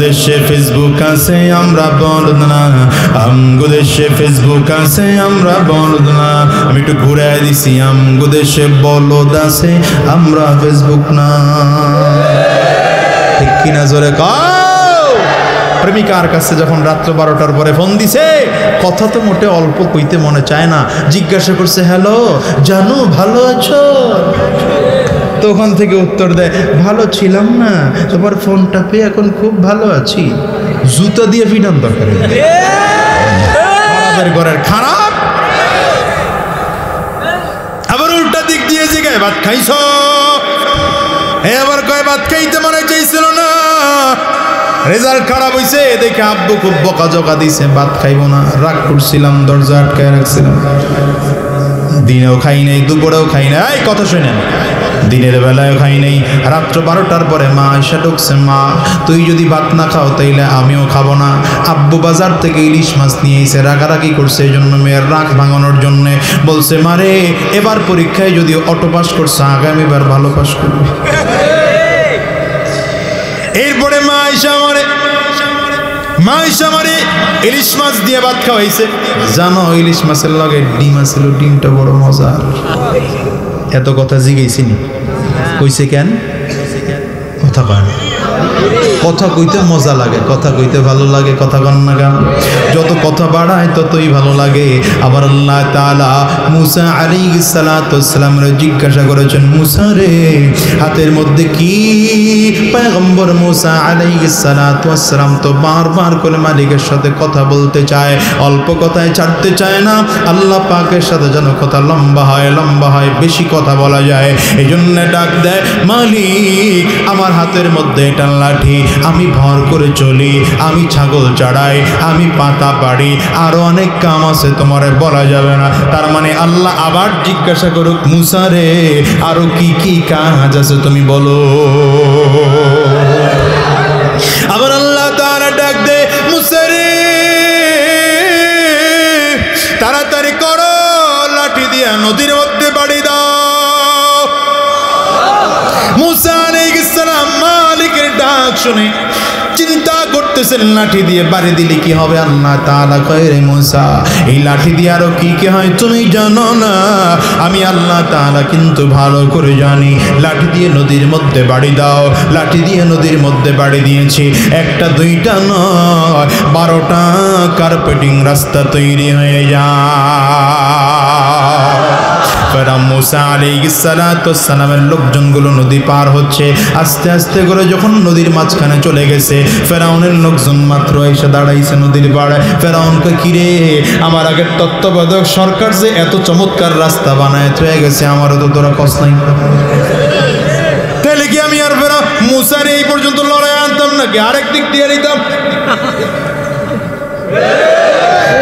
দেশে ফেসবুক আছে, আমরা বলদ না। আমগো দেশে ফেসবুক আছে, আমরা বলদ না। আমি একটু ঘুরে দিছি, আমগো দেশে বলদ আছে, আমরা ফেসবুক না। ঠিক কিনা জোরে কও? প্রেমিকার কাছে যখন রাত্র 12টার পরে ফোন দিছে, কথা তো মোটে অল্প কইতে মনে চায় না। জিজ্ঞাসা করছে হ্যালো জানু ভালো আছো? তখন থেকে উত্তর দেয় ভালো ছিলাম না, তোমার ফোনটা পেয়ে এখন খুব ভালো আছি। জুতা দিয়ে ফিটান দরকার, ঘরের খারাপ। আবার উল্টা দিক দিয়ে জিগায় ভাত খাইছো? এবার কয় ভাত খাইতে মনে চাইছিল না, রেজাল্ট খারাপ হইছে দেখে আব্বু খুব বকাঝকা দিছে, ভাত খাইবো না। রাগ করছিলাম, দরজা আটকায় রাখছিলাম। দিনেও খাই নাই, দুপুরেও খাই নাই। এই কথা শুনেন, দিনের বেলায় খাই নাই। রাত্র 12টার পরে মা আয়সা ঢুকছে, মা তুই যদি ভাত না খাও তাইলে আমিও খাবো না। আব্বু বাজার থেকে ইলিশ মাছ নিয়ে এসে রাগারাগি করছে, এই জন্য মেয়ের রাগ ভাঙানোর জন্য বলছে মারে এবার পরীক্ষায় যদি অটো পাস করছে, আগামীবার ভালো পাস করবে। এরপরে মা আয়সা মারে ইলিশ মাছ দিয়ে ভাত খাওয়াইছে। জানো ইলিশ মাছের লগে ডিম আছিল, ডিমটা বড় মজা। এত কথা জিগাইছিনি, কইছে কেন? কথা কয় না। কথা কইতে মজা লাগে, কথা কইতে ভালো লাগে, কথা কন না গান। যত কথা বাড়ায় ততই ভালো লাগে। আবার আল্লাহ তাআলা মুসা আলাইহিস সালাতু ওয়াস সালামকে জিজ্ঞাসা করেছেন, মুসা রে হাতের মধ্যে কি? পয়গম্বর মুসা আলাইহিস সালাতু ওয়াস সালাম তো বারবার করে মালিকের সাথে কথা বলতে চায়, অল্প কথায় ছাড়তে চায় না। আল্লাহ পাকের সাথে যেন কথা লম্বা হয়, বেশি কথা বলা যায়। এই জন্য ডাক দেয়, মালিক আমার হাতের মধ্যে এটা লাঠি, আমি ভর করে চলি, আমি ছাগল চড়াই, আমি পাতা পাড়ি, আরো অনেক কাম আছে তোমারে বলা যাবে না। তার মানে আল্লাহ আবার জিজ্ঞাসা করুক, মুসা রে আরো কি কি কাজ আছে তুমি বলো। আবার আল্লাহ তাআলা ডাক দে, মুসা রে তাড়াতাড়ি করো, লাঠি দিয়ে নদীর মধ্যে বাড়ি দাও। মুসা আলাইহিস সালাম মালিকের ডাক শুনে চিন্তা করতেছেন, লাঠি দিয়ে বাড়ি দিলে কি হবে? আল্লাহ তাআলা কয়, রে মুসা এই লাঠি দিয়ে আরো কি কি হয় তুমি জানো না? আমি আল্লাহ তাআলা কিন্তু ভালো করে জানি। লাঠি দিয়ে নদীর মধ্যে বাড়ি দাও। লাঠি দিয়ে নদীর মধ্যে বাড়ি দিয়েছি, একটা দুইটা নয় 12টা কার্পেটিং রাস্তা তৈরি হয়ে যায়। ফেরাউন মুসা আলাইহিস সালাতু ওয়াস সালামের লোকজনগুলো নদী পার হচ্ছে, আস্তে আস্তে করে যখন নদীর মাঝখানে চলে গেছে, ফেরাউনের লোকজন মাত্র এসে দাঁড়াইছে নদীর পাড়ে। ফেরাউনকে কিরে, আমার আগের তত্ত্বাবধায়ক সরকার যে এত চমৎকার রাস্তা বানায় হয়ে গেছে, আমারও তো তোরা কষ্ট নাই। হইলে কি আমি আর ফেরাউন মুসার এই পর্যন্ত লড়াই আনতাম নাকি? আরেক দিক দিয়ে নিতাম।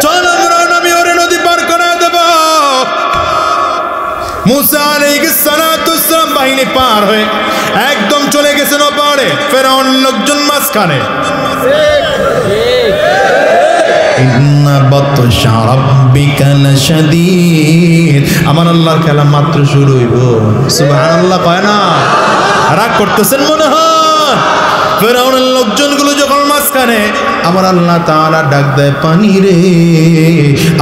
চল আমি ওরে নদী পার করে দেব। মুসা আলাইহিস সালাম বাহিনী পার হয়ে একদম চলে গেছেন ওপারে, ফেরাউন লোকজন মাঝখানে। ইন্না বাতশা রাব্বিকা লাশাদীদ। আমার আল্লাহর খেলা মাত্র শুরু হইব। সুবহানাল্লাহ কয় না? রাগ করতেছেন মনে হয়? ফেরাউনের লোকজনগুলো যখন মাঝখানে, আমার আল্লাহ তাআলা ডাক দেয়, পানি রে,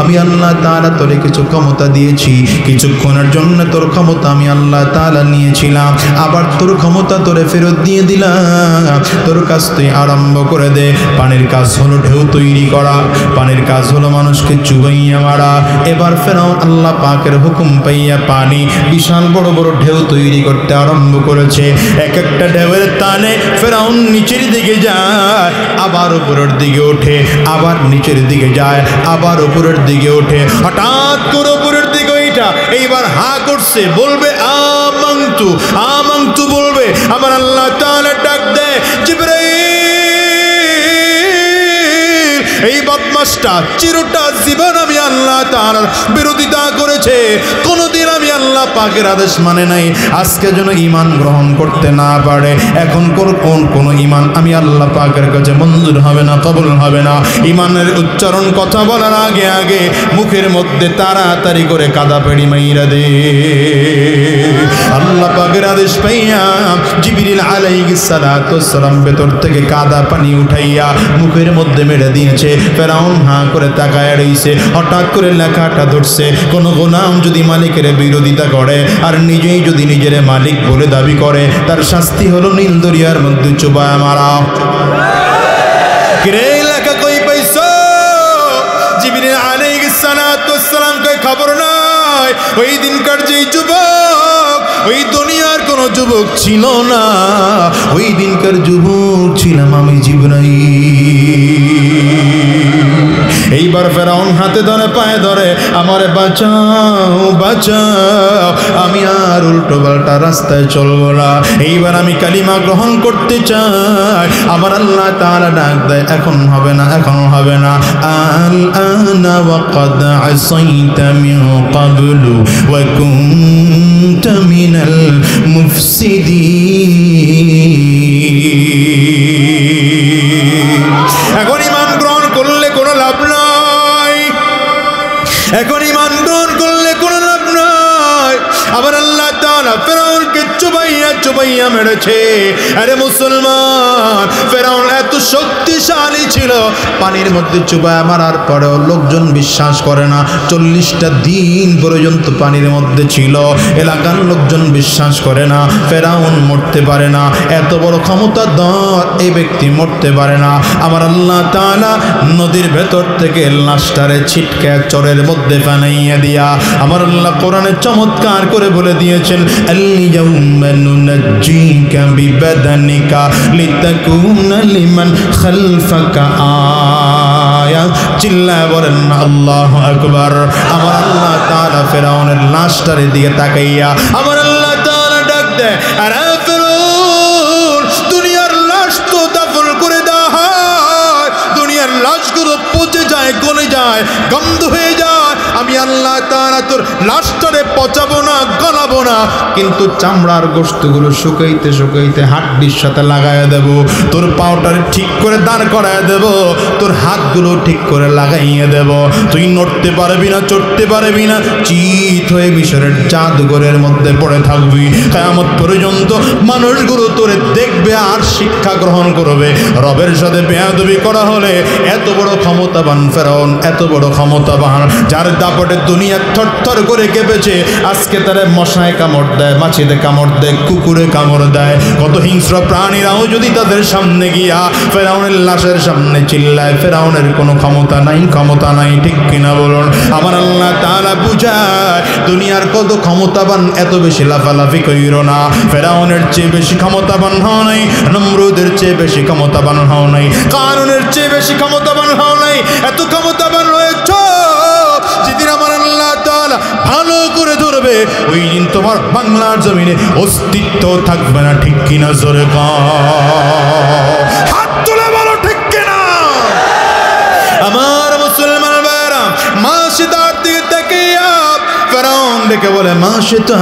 আমি আল্লাহ তাআলা তোরে কিছু ক্ষমতা দিয়েছি, কিছুক্ষণের জন্য তোর ক্ষমতা আমি আল্লাহ তাআলা নিয়েছিলাম, আবার তোর ক্ষমতা তোরে ফেরত দিয়ে দিলাম। তোর কাজ তুই আরম্ভ করে দে। পানির কাজ হলো ঢেউ তৈরি করা, পানির কাজ হলো মানুষকে চুবাইয়া মারা। এবার ফেরাউন আল্লাহ পাকের হুকুম পাইয়া পানি বিশাল বড় বড় ঢেউ তৈরি করতে আরম্ভ করেছে। এক একটা ঢেউয়ের টানে ফেরাউন নিচের দিকে যায়, আবার উপরের দিকে ওঠে, আবার নিচের দিকে যায়, আবার উপরের দিকে ওঠে। হঠাৎ করে উপরের দিকে ওইটা এইবার হা করছে, বলবে আমানতু, আমানতু বলবে। আমার আল্লাহ তাআলা ডাক দেয়, জিবরাইল, এই বদমাশটা চিরটা জীবন আমি আল্লাহ তাআলার বিরোধিতা করেছে, কোনদিন আমি আল্লাহ পাকের আদেশ মানে নাই, আজকে যেন ঈমান গ্রহণ করতে না পারে। এখন কোন ঈমান আমি আল্লাহ পাকের কাছে মঞ্জুর হবে না, কবুল হবে না। ঈমানের উচ্চারণ কথা বলার আগে আগে মুখের মধ্যে তাড়াতাড়ি করে কাদা পেড়ি মাইরা দে। আল্লাহ পাকের আদেশ পাইয়া জিবরিল আলাইহিস সালাম ভেতর থেকে কাদা পানি উঠাইয়া মুখের মধ্যে মেরে দিয়েছে। ফেরাউন হাঁ করে তাকায় রইছে। হঠাৎ করে লেখাটা ধরছে, কোন গোলাম যদি মালিকের বিরোধিতা করে আর নিজেই যদি নিজের মালিক বলে দাবি করে, তার শাস্তি হলো নীল দরিয়ার মধ্যে চুবায় মারা। কিরে লেখা কই পাইছো? জিবরিল আলাইহিস সালাম কই খবর নাই। ওই দিনকার যেই যুবক, ওই দুনিয়ার কোন যুবক ছিল না, ওই দিনকার যুবক ছিলাম আমি, জিবরাইল। এইবার ফেরাউন হাতে ধরে পায়ে ধরে, আমারে বাঁচাও বাঁচাও, আমি আর উল্টো পাল্টা রাস্তায় চলবো না, এইবার আমি কালিমা গ্রহণ করতে চাই। আমার আল্লাহ তাআলা ডাক দেয়, এখন হবে না, এখন হবে না। আল আনা ওয়া ক্বাদ আসাইতা মিন ক্বাবলু ওয়া কুনতা মিনাল মুফসিদিন। এখন ঈমান গ্রহণ করলে কোনো লাভ নাই, এখন ঈমান গ্রহণ করলে কোনো লাভ নাই। আবার আল্লাহ তাআলা ফেরাউনকে চুবাইয়া চুবাইয়া মেরেছে। আরে মুসলমান, ফেরাউন এত শক্তিশালী ছিল, পানির মধ্যে চুবাইয়া মারার পরেও লোকজন বিশ্বাস করে না। 40টা দিন পর্যন্ত পানির মধ্যে ছিল, এলাকার লোকজন বিশ্বাস করে না ফেরাউন মরতে পারে না, এত বড় ক্ষমতাধর এই ব্যক্তি মরতে পারে না। আমার আল্লাহ তাআলা নদীর ভেতর থেকে লাশটারে ছিটকে চরের মধ্যে বানাইয়া দিয়া আমার আল্লাহ কোরআনে চমৎকার করে বলে দিয়েছেন, আল-ইয়াউমা নুনাজ্জিকা বিবাদানিকা লিতাকুনা লিমান খালফাকা আয়া। চিল্লায় বলেন আল্লাহু আকবার। আমার আল্লাহ তাআলা ফেরাউনের লাশটারে দিকে তাকাইয়া আমার আল্লাহ তাআলা ডাক দেয়, আরে ফেরাউন, দুনিয়ার লাশ তো দাফন করে দেওয়া হয়, দুনিয়ার লাশগুলো পচে যায়, গলে যায়, গন্ধ হয়ে যায়। আমি আল্লাহ তাআলা তোর লাশটারে পচাবো না, গলাবো না, কিন্তু চামড়ার গোশতগুলো শুকাইতে শুকাইতে হাড্ডির সাথে লাগাইয়া দেব, তোর পাওটারে ঠিক করে দাঁড় করাইয়া দেব, তোর হাতগুলো ঠিক করে লাগাইয়া দেব, তুই নড়তে পারবি না, চড়তে পারবি না, চিত হয়ে মিশরের জাদুঘরের মধ্যে পড়ে থাকবি। কিয়ামত পর্যন্ত মানুষগুলো তোরে দেখবে আর শিক্ষা গ্রহণ করবে। রবের সাথে বেয়াদবি করা হলে এত বড় ক্ষমতাবান ফেরাউন, এত বড় ক্ষমতাবান, যার দাপটে দুনিয়া থরথর করে কেঁপেছে, আজকে তারা মশায় কামড় দেয়, মাছিতে কামড় দেয়, কুকুরে কামড় দেয়। কত হিংস্র প্রাণীরাও যদি তাদের সামনে গিয়া ফেরাউনের লাশের সামনে চিল্লায়, ফেরাউনের কোনো ক্ষমতা নাই, ক্ষমতা নাই, ঠিক কিনা বলুন? আমার আল্লাহ তাআলা বুঝায়, দুনিয়ার কত ক্ষমতাবান, এত বেশি লাফালাফি কইরো না। ফেরাউনের চেয়ে বেশি ক্ষমতাবান হও নাই, নমরুদের চেয়ে বেশি ক্ষমতাবান হও নাই, কারুনের চেয়ে বেশি ক্ষমতাবান হও নাই। এত ক্ষমতাবান রয়েছ, যেদিন আমার আল্লাহ তাআলা ভালো করে ধরবে হবে, ওই দিন তোমার বাংলার জমিনে অস্তিত্ব থাকবে না। ঠিক কিনা জোরে হাত তুলে বলো ঠিক কিনা। আমার মুসলমান ভাইরা, মাসিদার দিকে তাকিয়া ফেরাউন ডেকে বলে, মাসিদা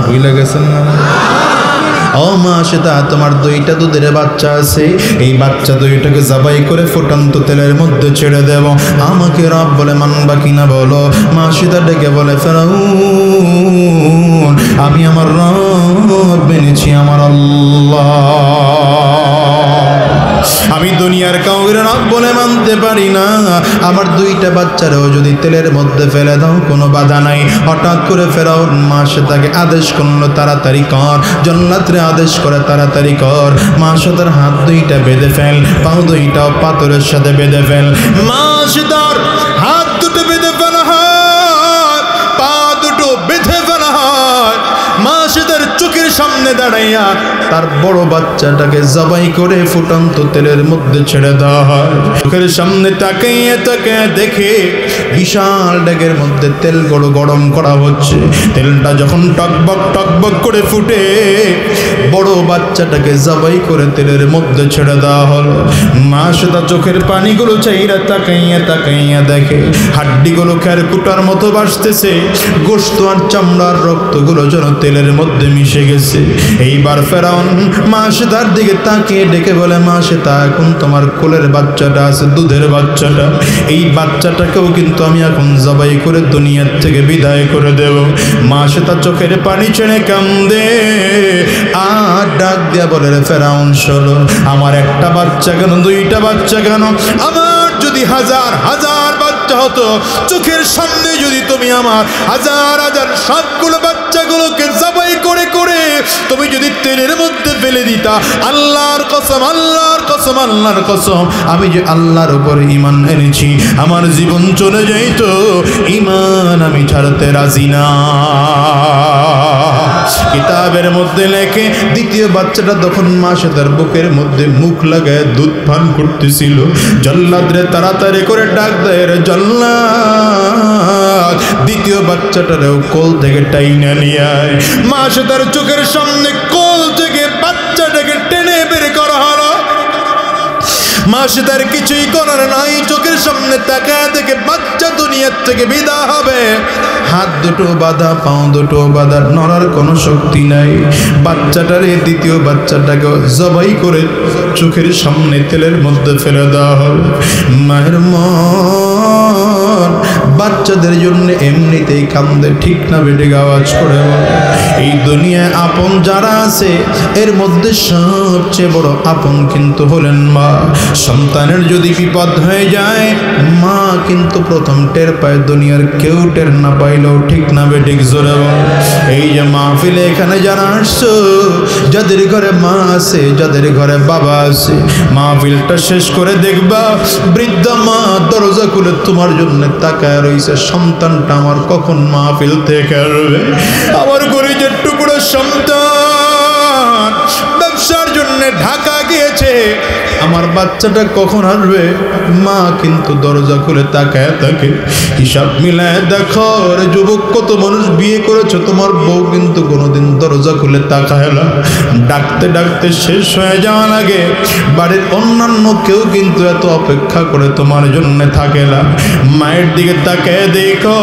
ভুলে গেছেন না? ও মাসিদা, তোমার দুইটা দুধের বাচ্চা আছে, এই বাচ্চা দুইটাকে জবাই করে ফুটন্ত তেলের মধ্যে ছেড়ে দেব, আমাকে রব বলে মানবা কিনা বলো। মাসিদা ডেকে বলে, ফেরাউন আমি আমার রব মেনেছি, আমার আল্লাহ, আমি দুনিয়ার কাউকে রব বলে মানতে পারি না। আমার দুইটা বাচ্চারাও যদি তেলের মধ্যে ফেলে দাও কোনো বাধা নাই। হঠাৎ করে ফেরাউন মাসিদাকে আদেশ করলো, তাড়াতাড়ি কর। জল্লাদরে আদেশ করে তাড়াতাড়ি কর। মাসিদার হাত দুইটা বেঁধে ফেল, পাও দুইটাও পাথরের সাথে বেঁধে ফেল। মাসিদার হাত দুটো বেঁধে ফেলা হয়, পা দুটো বেঁধে ফেলা হয়। মাসিদার চোখের সামনে দাঁড়াইয়া তার বড় বাচ্চাটাকে জবাই করে ফুটন্ত তেলের মধ্যে ছেড়ে দেওয়া হয়। চোখের সামনে তাকাইয়া তাকাইয়া দেখে বিশাল ডেকের মধ্যে তেল গরম করা হচ্ছে। তেলটা যখন টকবক করে ফুটে বড় বাচ্চাটাকে জবাই করে তেলের মধ্যে ছেড়ে দেওয়া হলো। মাসিদা চোখের পানিগুলো চাইরা তাকাইয়া তাকাইয়া দেখে হাড্ডিগুলো খেরকুটার মতো ভাসতেছে, গোশত আর চামড়ার রক্তগুলো যেন তেলের মধ্যে মিশে গেছে। এইবার ফেরাউন মাসিদার দিকে তাকিয়ে ডেকে বলে, মাসিদা এখন তোমার কোলের বাচ্চাটা আছে, দুধের বাচ্চাটা, এই বাচ্চাটাকেও কিন্তু আমি এখন জবাই করে দুনিয়ার থেকে বিদায় করে দেব। মাসিদা চোখের পানি ছেড়ে কান্দে আর ডাক দিয়া বলে, ফেরাউন শোনো, আমার একটা বাচ্চা কেন, দুইটা বাচ্চা কেন, আমার যদি হাজার হাজার বাচ্চা হতো, চোখের সামনে যদি তুমি আমার হাজার হাজার সবগুলো বাচ্চাগুলোকে জবাই করে করে তুমি যদি তেলের মধ্যে ফেলে দিতা, আল্লাহর কসম, আল্লাহর কসম, আল্লাহর কসম, আমি যে আল্লাহর উপর ঈমান এনেছি, আমার জীবন চলে যাইত, ঈমান আমি ছাড়তে রাজি না। কিতাবের মধ্যে লেখে দ্বিতীয় বাচ্চাটা তখন মাসিদার বুকের মধ্যে মুখ লাগায় দুধ পান করতেছিল। জল্লাদরে তাড়াতাড়ি করে ডাক দেয়, রে জল্লাদ, দ্বিতীয় বাচ্চাটারেও কোল থেকে টাইনা নিয়ে আয়। মাসিদার চোখের সামনে কোল থেকে বাচ্চাটাকে টেনে বের করা হলো। মাসিদার কিছুই করার নাই, চোখের সামনে তাকায় দেখে বাচ্চা দুনিয়ার থেকে বিদায় হবে, হাত দুটো বাঁধা, পাও দুটো বাঁধা, নড়ার কোনো শক্তি নাই। বাচ্চাটারে দ্বিতীয় বাচ্চাটাকে জবাই করে চোখের সামনে তেলের মধ্যে ফেলে দেওয়া হল। মায়ের মন বাচ্চাদের জন্য এমনিতেই কান্দে, ঠিক না বেটে আওয়াজ করে বলে। এই দুনিয়ায় আপন যারা আছে এর মধ্যে সবচেয়ে বড় আপন কিন্তু হলেন মা। সন্তানের যদি বিপদ হয়ে যায় মা কিন্তু প্রথম টের পায়, দুনিয়ার কেউ টের না পাইলেও, ঠিক না বেঠিক জোরে বল। এই যে মাহফিলে এখানে যারা আসছো, যাদের ঘরে মা আছে, যাদের ঘরে বাবা আছে, মাহফিলটা শেষ করে দেখবা বৃদ্ধা মা দরজা খুলে তোমার জন্য তাকায় রইছে, সন্তানটা আমার কখন মাহফিল থেকে আসবে। আমার গরিবের টুকরো সন্তান ব্যবসার জন্য ঢাকা গিয়েছে, আমার বাচ্চাটা কখন আসবে। মা কিন্তু দরজা খুলে তাকায় থাকে। হিসাব মিলায় দেখো রে যুবক, কত মানুষ বিয়ে করেছো, তোমার বউ কিন্তু কোনোদিন দরজা খুলে তাকায় না। ডাকতে ডাকতে শেষ হয়ে যাওয়া লাগে। বাড়ির অন্যান্য কেউ কিন্তু এত অপেক্ষা করে তোমার জন্য থাকে না। মায়ের দিকে তাকায় দেখো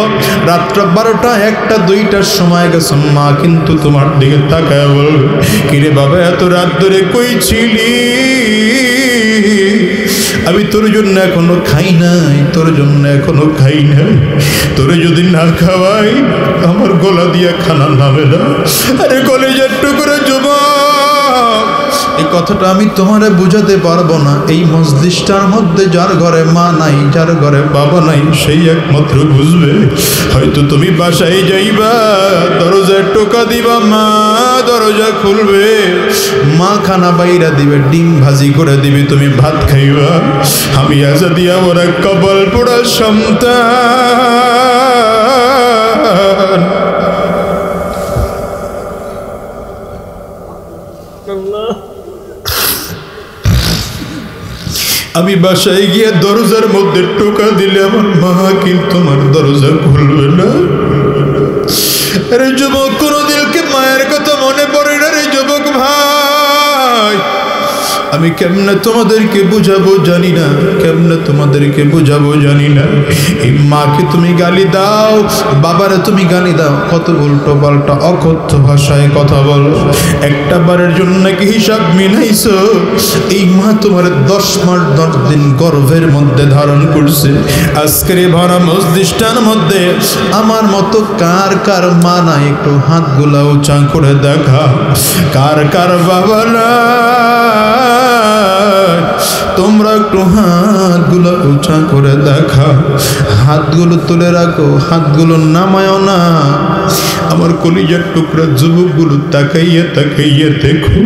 রাত্র 12টা, 1টা, 2টার সময় গেছো, মা কিন্তু তোমার দিকে তাকায় বলবে, কিরে বাবা এত রাত ধরে কই ছিলি? আমি তোর জন্য এখনো খাই নাই, তোর জন্য এখনো খাই নাই, তোরে যদি না খাওয়াই আমার গলা দিয়া খানা নামে না। আরে কলেজের টুকরো যুবক, এই কথাটা আমি তোমারে বুঝাতে পারবো না। এই মজলিসটার মধ্যে যার ঘরে মা নাই, যার ঘরে বাবা নাই, সেই একমাত্র বুঝবে। হয়তো তুমি বাসায় যাইবা, দরজায় টোকা দিবা, মা দরজা খুলবে, মা খানা বাইরা দিবে, ডিম ভাজি করে দিবে, তুমি ভাত খাইবা। আমি আজা দিয়া ওরা কপাল পোড়া সন্তান। আমি বাসায় গিয়ে দরজার মধ্যে টোকা দিলে আমার মা কিন্তু আমার দরজা খুলবে না। কেমনে তোমাদেরকে বুঝাবো জানি না, কেমনে তোমাদেরকে বুঝাবো জানি না। এই মাকে তুমি গালি দাও, বাবারে তুমি গালি দাও, কত উল্টো পাল্টা অকথ্য ভাষায় কথা বলো। একটা বারের জন্য কি হিসাব মিলাইছো? এই মা তোমার 10 মাস 10 দিন গর্ভের মধ্যে ধারণ করছে। আজকের এই ভরা মজলিসটার মধ্যে আমার মতো কার কার মা নাই? একটু হাতগুলা উঁচা করে দেখা। কার কার বাবা না? তোমরা একটু হাতগুলো উঁচা করে দেখা। হাতগুলো তুলে রাখো, হাতগুলো নামায়ও না। আমার কলিজার টুকরা যুবকগুলো তাকাইয়ে তাকাইয়ে দেখো,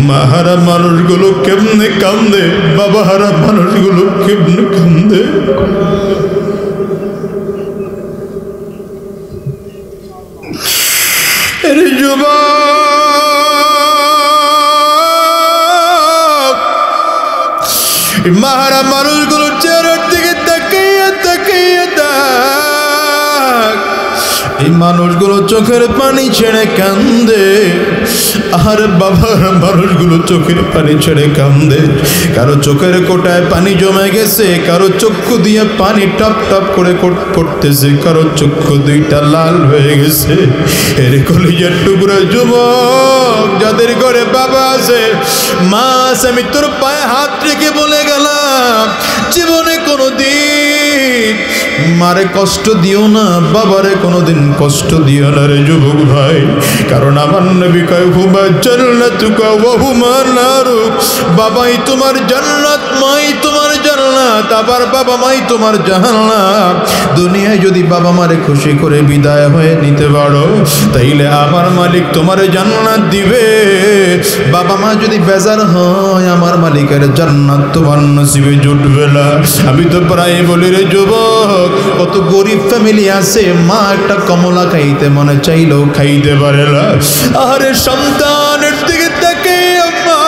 মাহারা মানুষগুলো কেমনে কান্দে, বাবাহারা মানুষগুলো কেমনে কান্দে। আরে যুবক, মাহারা মানুষগুলোর চেহারার দিকে তাকাইয়া তাকাইয়া দেখ। এই মানুষগুলো চোখের পানি ছেড়ে কান্দে। আর বাবার মানুষগুলো চোখের পানি ছেড়ে কান্দে। কারো চোখের কোটায় পানি জমে গেছে, কারো চক্ষু দিয়ে পানি টপ টপ করে পড়তেছে, কারো চক্ষু দুইটা লাল হয়ে গেছে। এর কলিজার টুকরা যুবক, যাদের ঘরে বাবা আছে, মা আছে, আমি তোর পায়ে হাত রেখে বলে গেলাম, জীবনে কোনোদিন মারে কষ্ট দিও না, বাবারে কোনোদিন কষ্ট দিও না রে যুবক ভাই। কারণ আমার নবী কয়, হুমা জান্নাতুকা ওয়া হুমা নারুক। বাবাই তোমার জান্নাত, মাই তোমার জান্নাত। আবার বাবা মাই তোমার জাহান্নাম। দুনিয়ায় যদি বাবা মারে খুশি করে বিদায় হয়ে নিতে পারো, তাইলে আমার মালিক তোমার জান্নাত দিবে। বাবা মা যদি বেজার হয়, আমার মালিকের জান্নাত তোমার নসিবে জুটবে না। আমি তো প্রায় বলি রে যুবক, কত গরিব ফ্যামিলি আছে, মা একটা কমলা খাইতে মনে চাইলেও খাইতে পারে না। আরে সন্তানের দিকে তাকে মা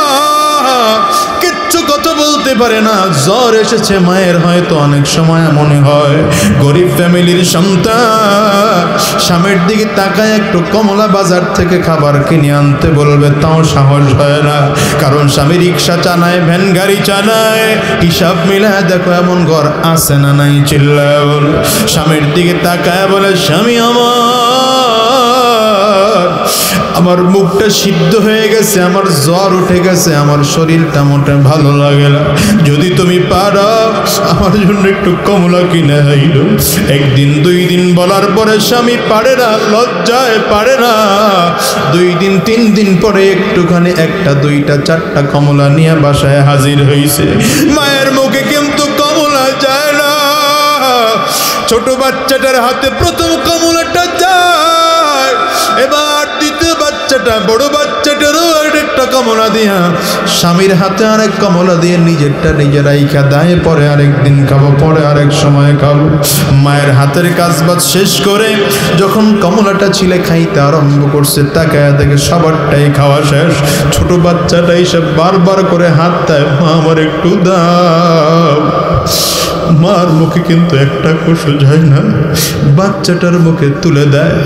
কিচ্ছু কথা বলতে পারে না। জ্বর এসেছে মায়ের, হয়তো অনেক সময় মনে হয় গরিব ফ্যামিলির সন্তান স্বামীর দিকে তাকায় একটু কমলা বাজার থেকে খাবার কিনে আনতে বলবে, তাও সাহস হয় না। কারণ স্বামী রিক্সা চালায়, ভ্যান গাড়ি চালায়। হিসাব মিলায় দেখো এমন ঘর আছে না নাই? চিল্লায় বল। স্বামীর দিকে তাকায় বলে, স্বামী আমার মুখটা সিদ্ধ হয়ে গেছে, আমার জ্বর উঠে গেছে, আমার শরীরটা মোটে ভালো লাগে না। যদি তুমি পারো আমার জন্য একটু কমলা কিনে আইল। একদিন 2 দিন বলার পরে স্বামী পারে না, লজ্জায় পারে না। 2 দিন 3 দিন পরে একটুখানি 1টা 2টা 4টা কমলা নিয়ে বাসায় হাজির হয়েছে। মায়ের মুখে কিন্তু কমলা যায় না। ছোট বাচ্চাটার হাতে প্রথম কমলাটা যায়, এবার দ্বিতীয় বাচ্চাটা, বড় বাচ্চাটারও আরেকটা কমলা দিয়া স্বামীর হাতে আরেক কমলা দিয়ে নিজেরটা নিজের রাইখা দেয়। পরে আরেকদিন খাবো, পরে আরেক সময় খাবো। মায়ের হাতের কাজবাজ শেষ করে যখন কমলাটা ছিলে খাইতে আরম্ভ করছে, তাকায় দেখে সবারটাই খাওয়া শেষ। ছোট বাচ্চাটা এসে বারবার করে হাত দেয়, মা আমার একটু দাও। মার মুখে কিন্তু একটা কুশু যায় না, বাচ্চাটার মুখে তুলে দেয়।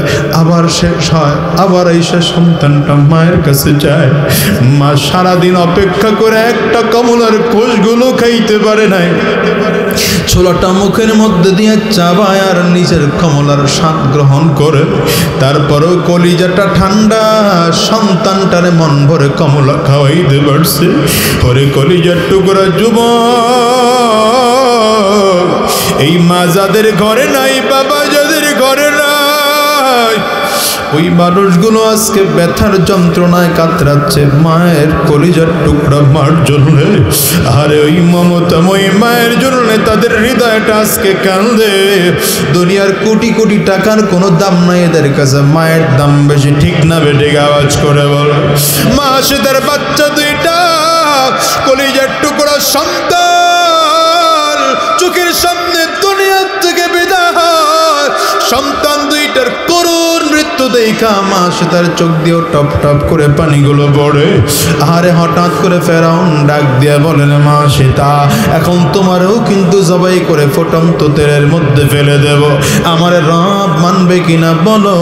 আবার শেষ হয়, আবার এসে সন্তানটা মায়ের কাছে যায়। মা সারাদিন অপেক্ষা করে একটা কমলার কোষগুলো খাইতে পারে নাই। ছোলাটা মুখের মধ্যে দিয়ে চাবায় আর নিজের কমলার স্বাদ গ্রহণ করে। তারপরেও কলিজাটা ঠান্ডা, সন্তানটারে মন ভরে কমলা খাওয়াইতে পারছে। ওরে কলিজার টুকরা যুবক, এই মা যাদের ঘরে নাই, বাবা যাদের ঘরে নাই, ওই মানুষগুলো আজকে ব্যথার যন্ত্রণায় কাতরাচ্ছে মায়ের কলিজার টুকরা মার জন্য। আরে ওই মমতাময়ী মায়ের জন্য তাদের হৃদয়টা আজকে কান্দে। দুনিয়ার কোটি কোটি টাকার কোনো দাম নাই এদের কাছে, মায়ের দাম বেশি। ঠিক না বেটে? আওয়াজ করে বল। মা সে তার বাচ্চা 2টা কলিজার টুকরা সন্তান চোখের সামনে দুনিয়া থেকে বিদায়। সন্তান 2টার করুণ মৃত্যু দেখা মাশতার চোখ দিয়ে টপ টপ করে পানিগুলো পড়ে। আরে হঠাৎ করে ফেরাউন ডাক দিয়ে বলেন, মাশতা এখন তোমারও কিন্তু জবাই করে ফুটন্ত তেলের মধ্যে ফেলে দেব, আমার রব মানবে কিনা বলো।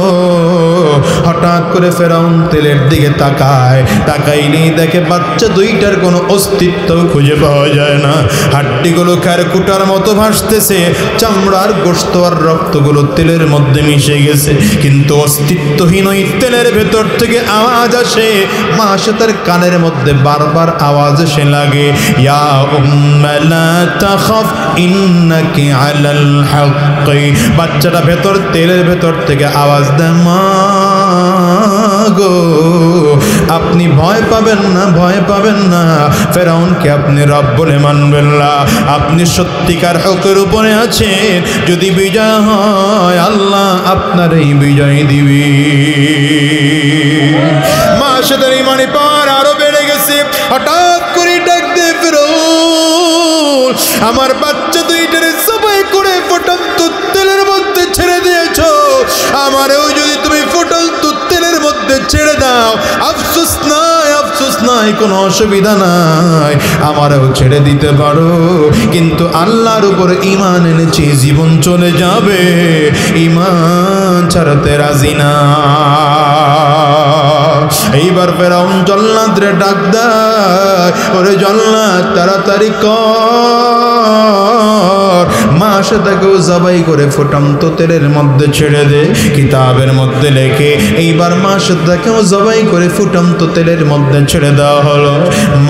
হঠাৎ করে ফেরাউন তেলের দিকে তাকায়, তাকাইলেই দেখে বাচ্চা দুইটার কোনো অস্তিত্ব খুঁজে পাওয়া যায় না। হাড্ডিগুলো খারকুটার মতো ভাসতেছে, চামড়ার গোশত আর রক্তগুলো তেলের মধ্যে মিশে গেছে, কিন্তু অস্তিত্বহীন ওই তেলের ভেতর থেকে আওয়াজ আসে। মাশতার কানের মধ্যে বারবার আওয়াজ এসে লাগে, ইয়া উম্মা লা তাখাফ ইন্নাকি আলাল হক। বাচ্চাটা ভেতর তেলের ভেতর থেকে আওয়াজ দেয়, মা গো আপনি ভয় পাবেন না, ভয় পাবেন না, ফেরাউনকে আপনি রব বলে মানবেন না, আপনি সত্যিকার হকের উপরে আছেন, যদি বিজয় হয় আল্লাহ আপনার এই বিজয় দিবি। মাশতার ইমানি পাওয়ার আরো বেড়ে গেছে। হঠাৎ করে ডাক দে ফেরাউন, আমার বাচ্চা দুইটারে সবাই করে ফুটন্ত তেলের মধ্যে ছেড়ে দিয়েছো, আমারও যদি তুমি ফুটন্ত তেলের মধ্যে ছেড়ে দাও, আফসোস নাই, আফসোস নাই, কোনো অসুবিধা নাই, আমারও ছেড়ে দিতে পারো, কিন্তু আল্লাহর উপর ঈমান এনেছি, জীবন চলে যাবে, ঈমান ছাড়তে রাজি না। এইবার ফেরাউন জল্লাদরে ডাক দেয়, ওরে জল্লাদ তাড়াতাড়ি কর, মাশতাকেও জবাই করে ফুটন্ত তেলের মধ্যে ছেড়ে দে। কিতাবের মধ্যে লেখে এইবার মাশতাকেও জবাই করে ফুটন্ত তেলের মধ্যে ছেড়ে দেওয়া হলো।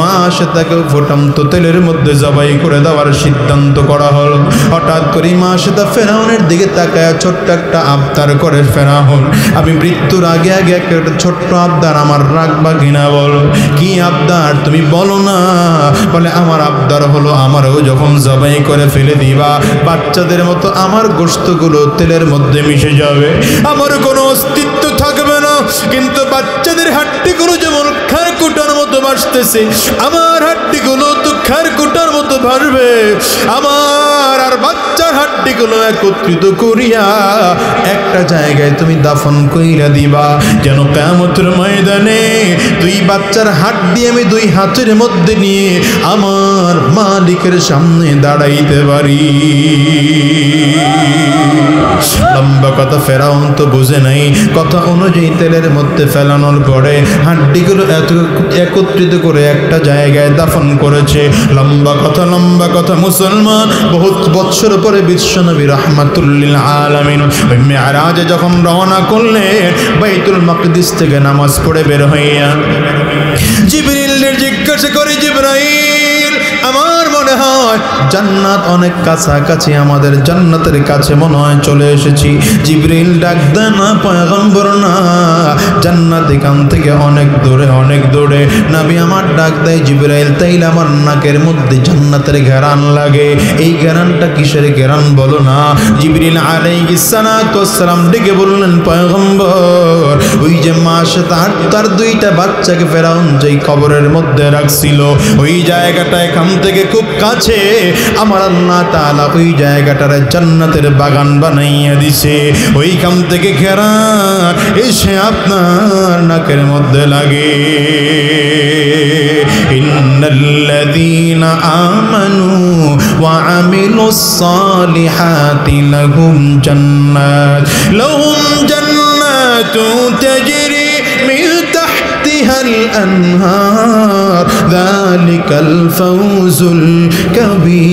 মাশতাকেও ফুটন্ত তেলের মধ্যে জবাই করে দেওয়ার সিদ্ধান্ত করা হলো। হঠাৎ করে মাশতা ফেরাউনের দিকে তাকায় ছোট্ট একটা আবদার করে, ফেরাউন আমি মৃত্যুর আগে আগে একটা ছোট্ট আবদার আমার রাখবা কিনা বলো। কি আবদার তুমি বলো না। বলে আমার আবদার হলো আমারও যখন জবাই করে ফেলে দিবা, বাচ্চাদের মতো আমার গোশতগুলো তেলের মধ্যে মিশে যাবে, আমার কোনো অস্তিত্ব থাকবে না, কিন্তু বাচ্চাদের হাড্ডিগুলো যেমন খারকুটার মতো ভাসতেছে, আমার হাড্ডিগুলো তো খারকুটার মতো ভাসবে, আমার আর বাচ্চার হাড্ডিগুলো একত্রিত করিয়া একটা জায়গায় তুমি দাফন কইরা দিবা, যেন কিয়ামতের ময়দানে দুই বাচ্চার হাড্ডি আমি দুই হাতের মধ্যে নিয়ে আমার মালিকের সামনে দাঁড়াইতে পারি। লম্বা কথা, ফেরাউন তো বুঝে নাই, কথা অনুযায়ী তেলের মধ্যে ফেলানোর পরে হাড্ডিগুলো এত একত্রিত করে একটা জায়গায় দাফন করেছে। লম্বা কথা মুসলমান, বহুত বৎসর পরে বিশ্বনবী রাহমাতুল্লিল আলামিন ওই মেরাজে যখন রওনা করলেন বাইতুল মাকদিস থেকে নামাজ পড়ে বের হইয়া, জিবরিলের জিজ্ঞাসা করে, জিবরাইল আমার মনে হয় জান্নাত অনেক কাছাকাছি, আমাদের জান্নাতের কাছে মনে হয় চলে এসেছি। জিবরিল ডাক দেন, না পয়গম্বর না, জান্নাত এখান থেকে অনেক দূরে, অনেক দূরে। নবী আমার ডাক দেয়, জিবরাইল তাইলে আমার নাকের মধ্যে জান্নাতের ঘেরান লাগে, এই ঘেরানটা কিসের ঘেরান বলো না। জিবরিল আলাইহিস সালাতু ওয়াস সালাম ডেকে বললেন, পয়গম্বর ওই যে মাশতা তার দুইটা বাচ্চাকে ফেরাউন যেই কবরের মধ্যে রাখছিল, ওই জায়গাটা এখান থেকে খুব কাছে, আমার আল্লাহ তাআলা ওই জায়গাটারে জান্নাতের বাগান বানাইয়া দিছে, ওইখান থেকে ঘেরান এসে আপনার নাকের মধ্যে লাগে। ইন্নাল্লাযীনা আমানু ওয়া আমিলুস সালিহাতি লাহুম জান্নাতু তাজরি মিন তাহতিহাল আনহার যালিকাল ফাওজুল কাবীর।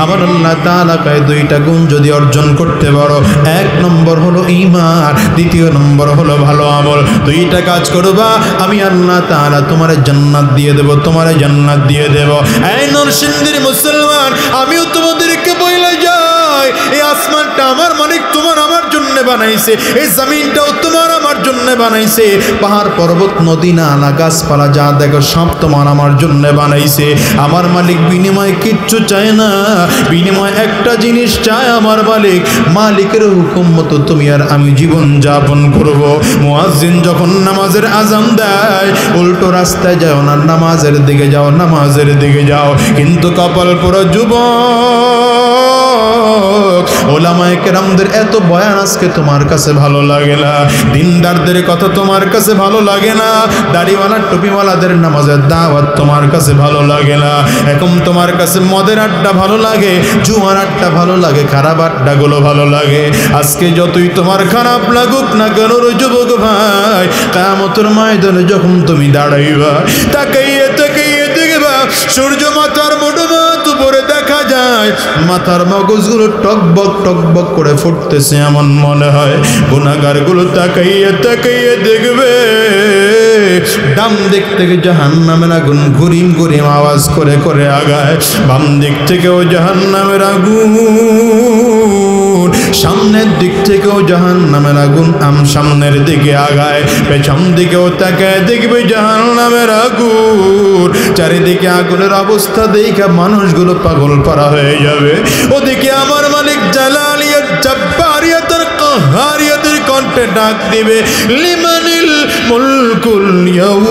আমার আল্লাহ তাআলা কয় দুইটা গুণ যদি অর্জন করতে পারো, এক নম্বর হলো ঈমান, দ্বিতীয় নম্বর হলো ভালো আমল, দুইটা কাজ করবা, আমি আল্লাহ তাআলা তোমারে জান্নাত দিয়ে দেব, তোমারে জান্নাত দিয়ে দেব। এই নরসিংদীর মুসলমান, আমিও তোমাদেরকে বইলা যাই, এই আসমানটা আমার মালিক তোমার আমার জন্য বানাইছে, এই জমিনটাও তোমার আমার জন্য বানাইছে, পাহাড় পর্বত নদী নালা গাছপালা যা দেখো সব তোমার আমার জন্য বানাইছে। আমার মালিক বিনিময় কিচ্ছু চায় না, বিনিময় একটা জিনিস চায় আমার মালিক, মালিকের হুকুম মতো তুমি আর আমি জীবন যাপন করব। মুয়াজ্জিন যখন নামাজের আজান দেয়, উল্টো রাস্তায় যাও না, নামাজের দিকে যাও, নামাজের দিকে যাও। কিন্তু কপাল পোড়া যুবক, ওলামায়ে কেরামদের এত বয়ান আজকে তোমার কাছে ভালো লাগে না, দিনদারদের কথা তোমার কাছে ভালো লাগে না, দাড়িওয়ালা টুপিওয়ালাদের নামাজের দাওয়াত তোমার কাছে ভালো লাগে না। এখন তোমার কাছে মদের আড্ডা ভালো লাগে, জুয়ার আড্ডা ভালো লাগে, খারাপ আড্ডাগুলো ভালো লাগে। আজকে যতই তোমার খারাপ লাগুক না কেন রে যুবক ভাই, কিয়ামতের ময়দানে যখন তুমি দাঁড়াইবা, তাকাইয়ে তাকাইয়ে দেখবা সূর্য মাথার মুঠোমত উপরে দেখা যায়, মাথার মগজগুলো টকবক করে ফুটতেছে এমন মনে হয়। গুনাহগারগুলো তাকাইয়ে তাকাইয়ে দেখবে ডান দিক থেকে জাহান্নামের আগুন ঘুরিম ঘুরিম আওয়াজ করে করে আগায়, বাম দিক থেকেও জাহান্নামের আগুন, সামনের দিক থেকেও জাহান্নামের আগুন সামনের দিকে আগায়, পেছন দিকেও তাকায় দেখবে জাহান্নামের আগুন। চারিদিকে আগুনের অবস্থা দেখে মানুষগুলো পাগল পারা হয়ে যাবে। ওদিকে আমার মালিক জালালিয়াত জাব্বারিয়াতের কাহারিয়াতের কণ্ঠে ডাক দিবে, লিমানিল মুলকুল ইয়াউম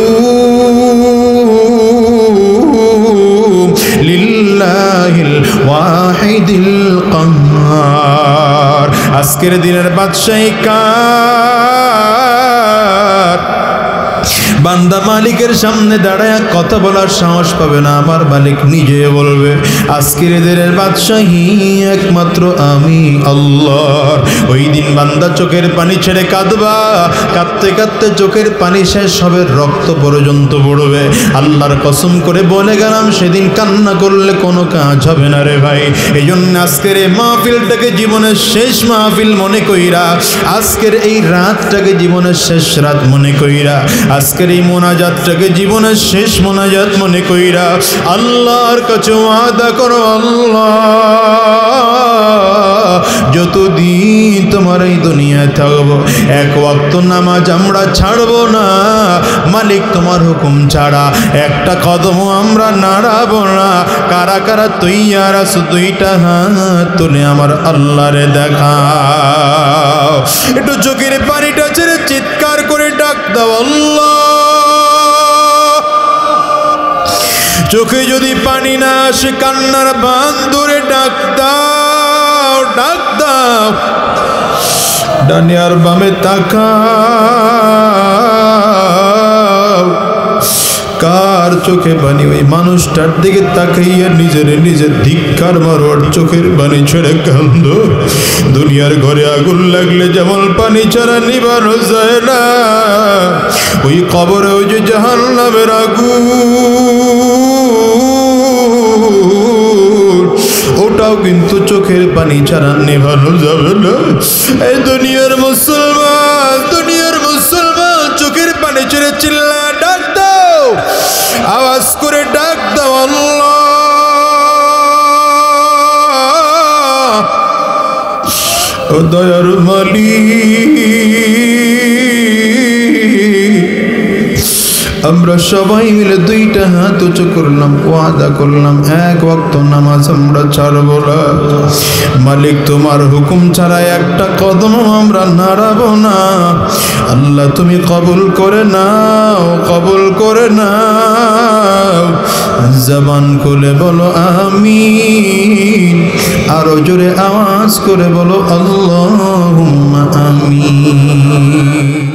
লিল্লাহিল ওয়াহিদিল কাহ্হার। আজকের দিনের বাদশাহী কার? বান্দা মালিকের সামনে দাঁড়ায় কথা বলার সাহস পাবে না, আমার মালিক নিজে বলবে আজকের দিনের বাদশাহী একমাত্র আমি আল্লাহর। ওই দিন বান্দা চোখের পানি ছেড়ে কাঁদবা, কাঁদতে কাঁদতে চোখের পানি শেষ হবে, রক্ত পর্যন্ত পড়বে। আল্লাহর কসম করে বলে গেলাম সেদিন কান্না করলে কোনো কাজ হবে না রে ভাই। এই জন্য আজকের এই মাহফিলটাকে জীবনের শেষ মাহফিল মনে কইরা, আজকের এই রাতটাকে জীবনের শেষ রাত মনে কইরা, আজকের এই মোনাজাতটাকে জীবনের শেষ মোনাজাত মনে কইরা আল্লাহর কাছে ওয়াদা করো, আল্লাহ যতদিন তোমার এই দুনিয়ায় থাকবো এক ওয়াক্ত নামাজ আমরা ছাড়বো না, মালিক তোমার হুকুম ছাড়া একটা কদমও আমরা নাড়াবো না। কারা কারা তৈয়ার আছো? দুইটা হাত তুলে আমার আল্লাহরে দেখাও। একটু চোখের পানিটা ছেড়ে চিৎকার করে ডাক দাও আল্লাহ। চোখে যদি পানি না আসে কান্নার বাঁধ ধরে ডাক দাও, ডাক দাও। ডানে আর বামে তাকাও, কার চোখে পানি? ওই মানুষটার দিকে তাকাইয়া নিজের ধিক্কার মারো আর চোখের পানি ছেড়ে কান্দ। দুনিয়ার ঘরে আগুন লাগলে যেমন পানি ছাড়া নিবানো যায় না, ওই কবরে ওই যে জাহান্নামের আগুন, ওটাও কিন্তু চোখের পানি ছাড়া নেভানো যাবে না। এই দুনিয়ার মুসলমান, দুনিয়ার মুসলমান চোখের পানি ছেড়ে চিল্লা ডাক দাও, আওয়াজ করে ডাক দাও আল্লাহ। ও দয়ার মালিক, আমরা সবাই মিলে দুইটা হাত উঁচু করলাম, ওয়াদা করলাম এক ওয়াক্ত নামাজ আমরা ছাড়বো না। মালিক তোমার হুকুম ছাড়া একটা কদম আমরা নাড়াবো না। আল্লাহ তুমি কবুল করে নাও, কবুল করে নাও। জবান খুলে বলো আমিন, আরো জোরে আওয়াজ করে বলো আল্লাহুম্মা আমিন।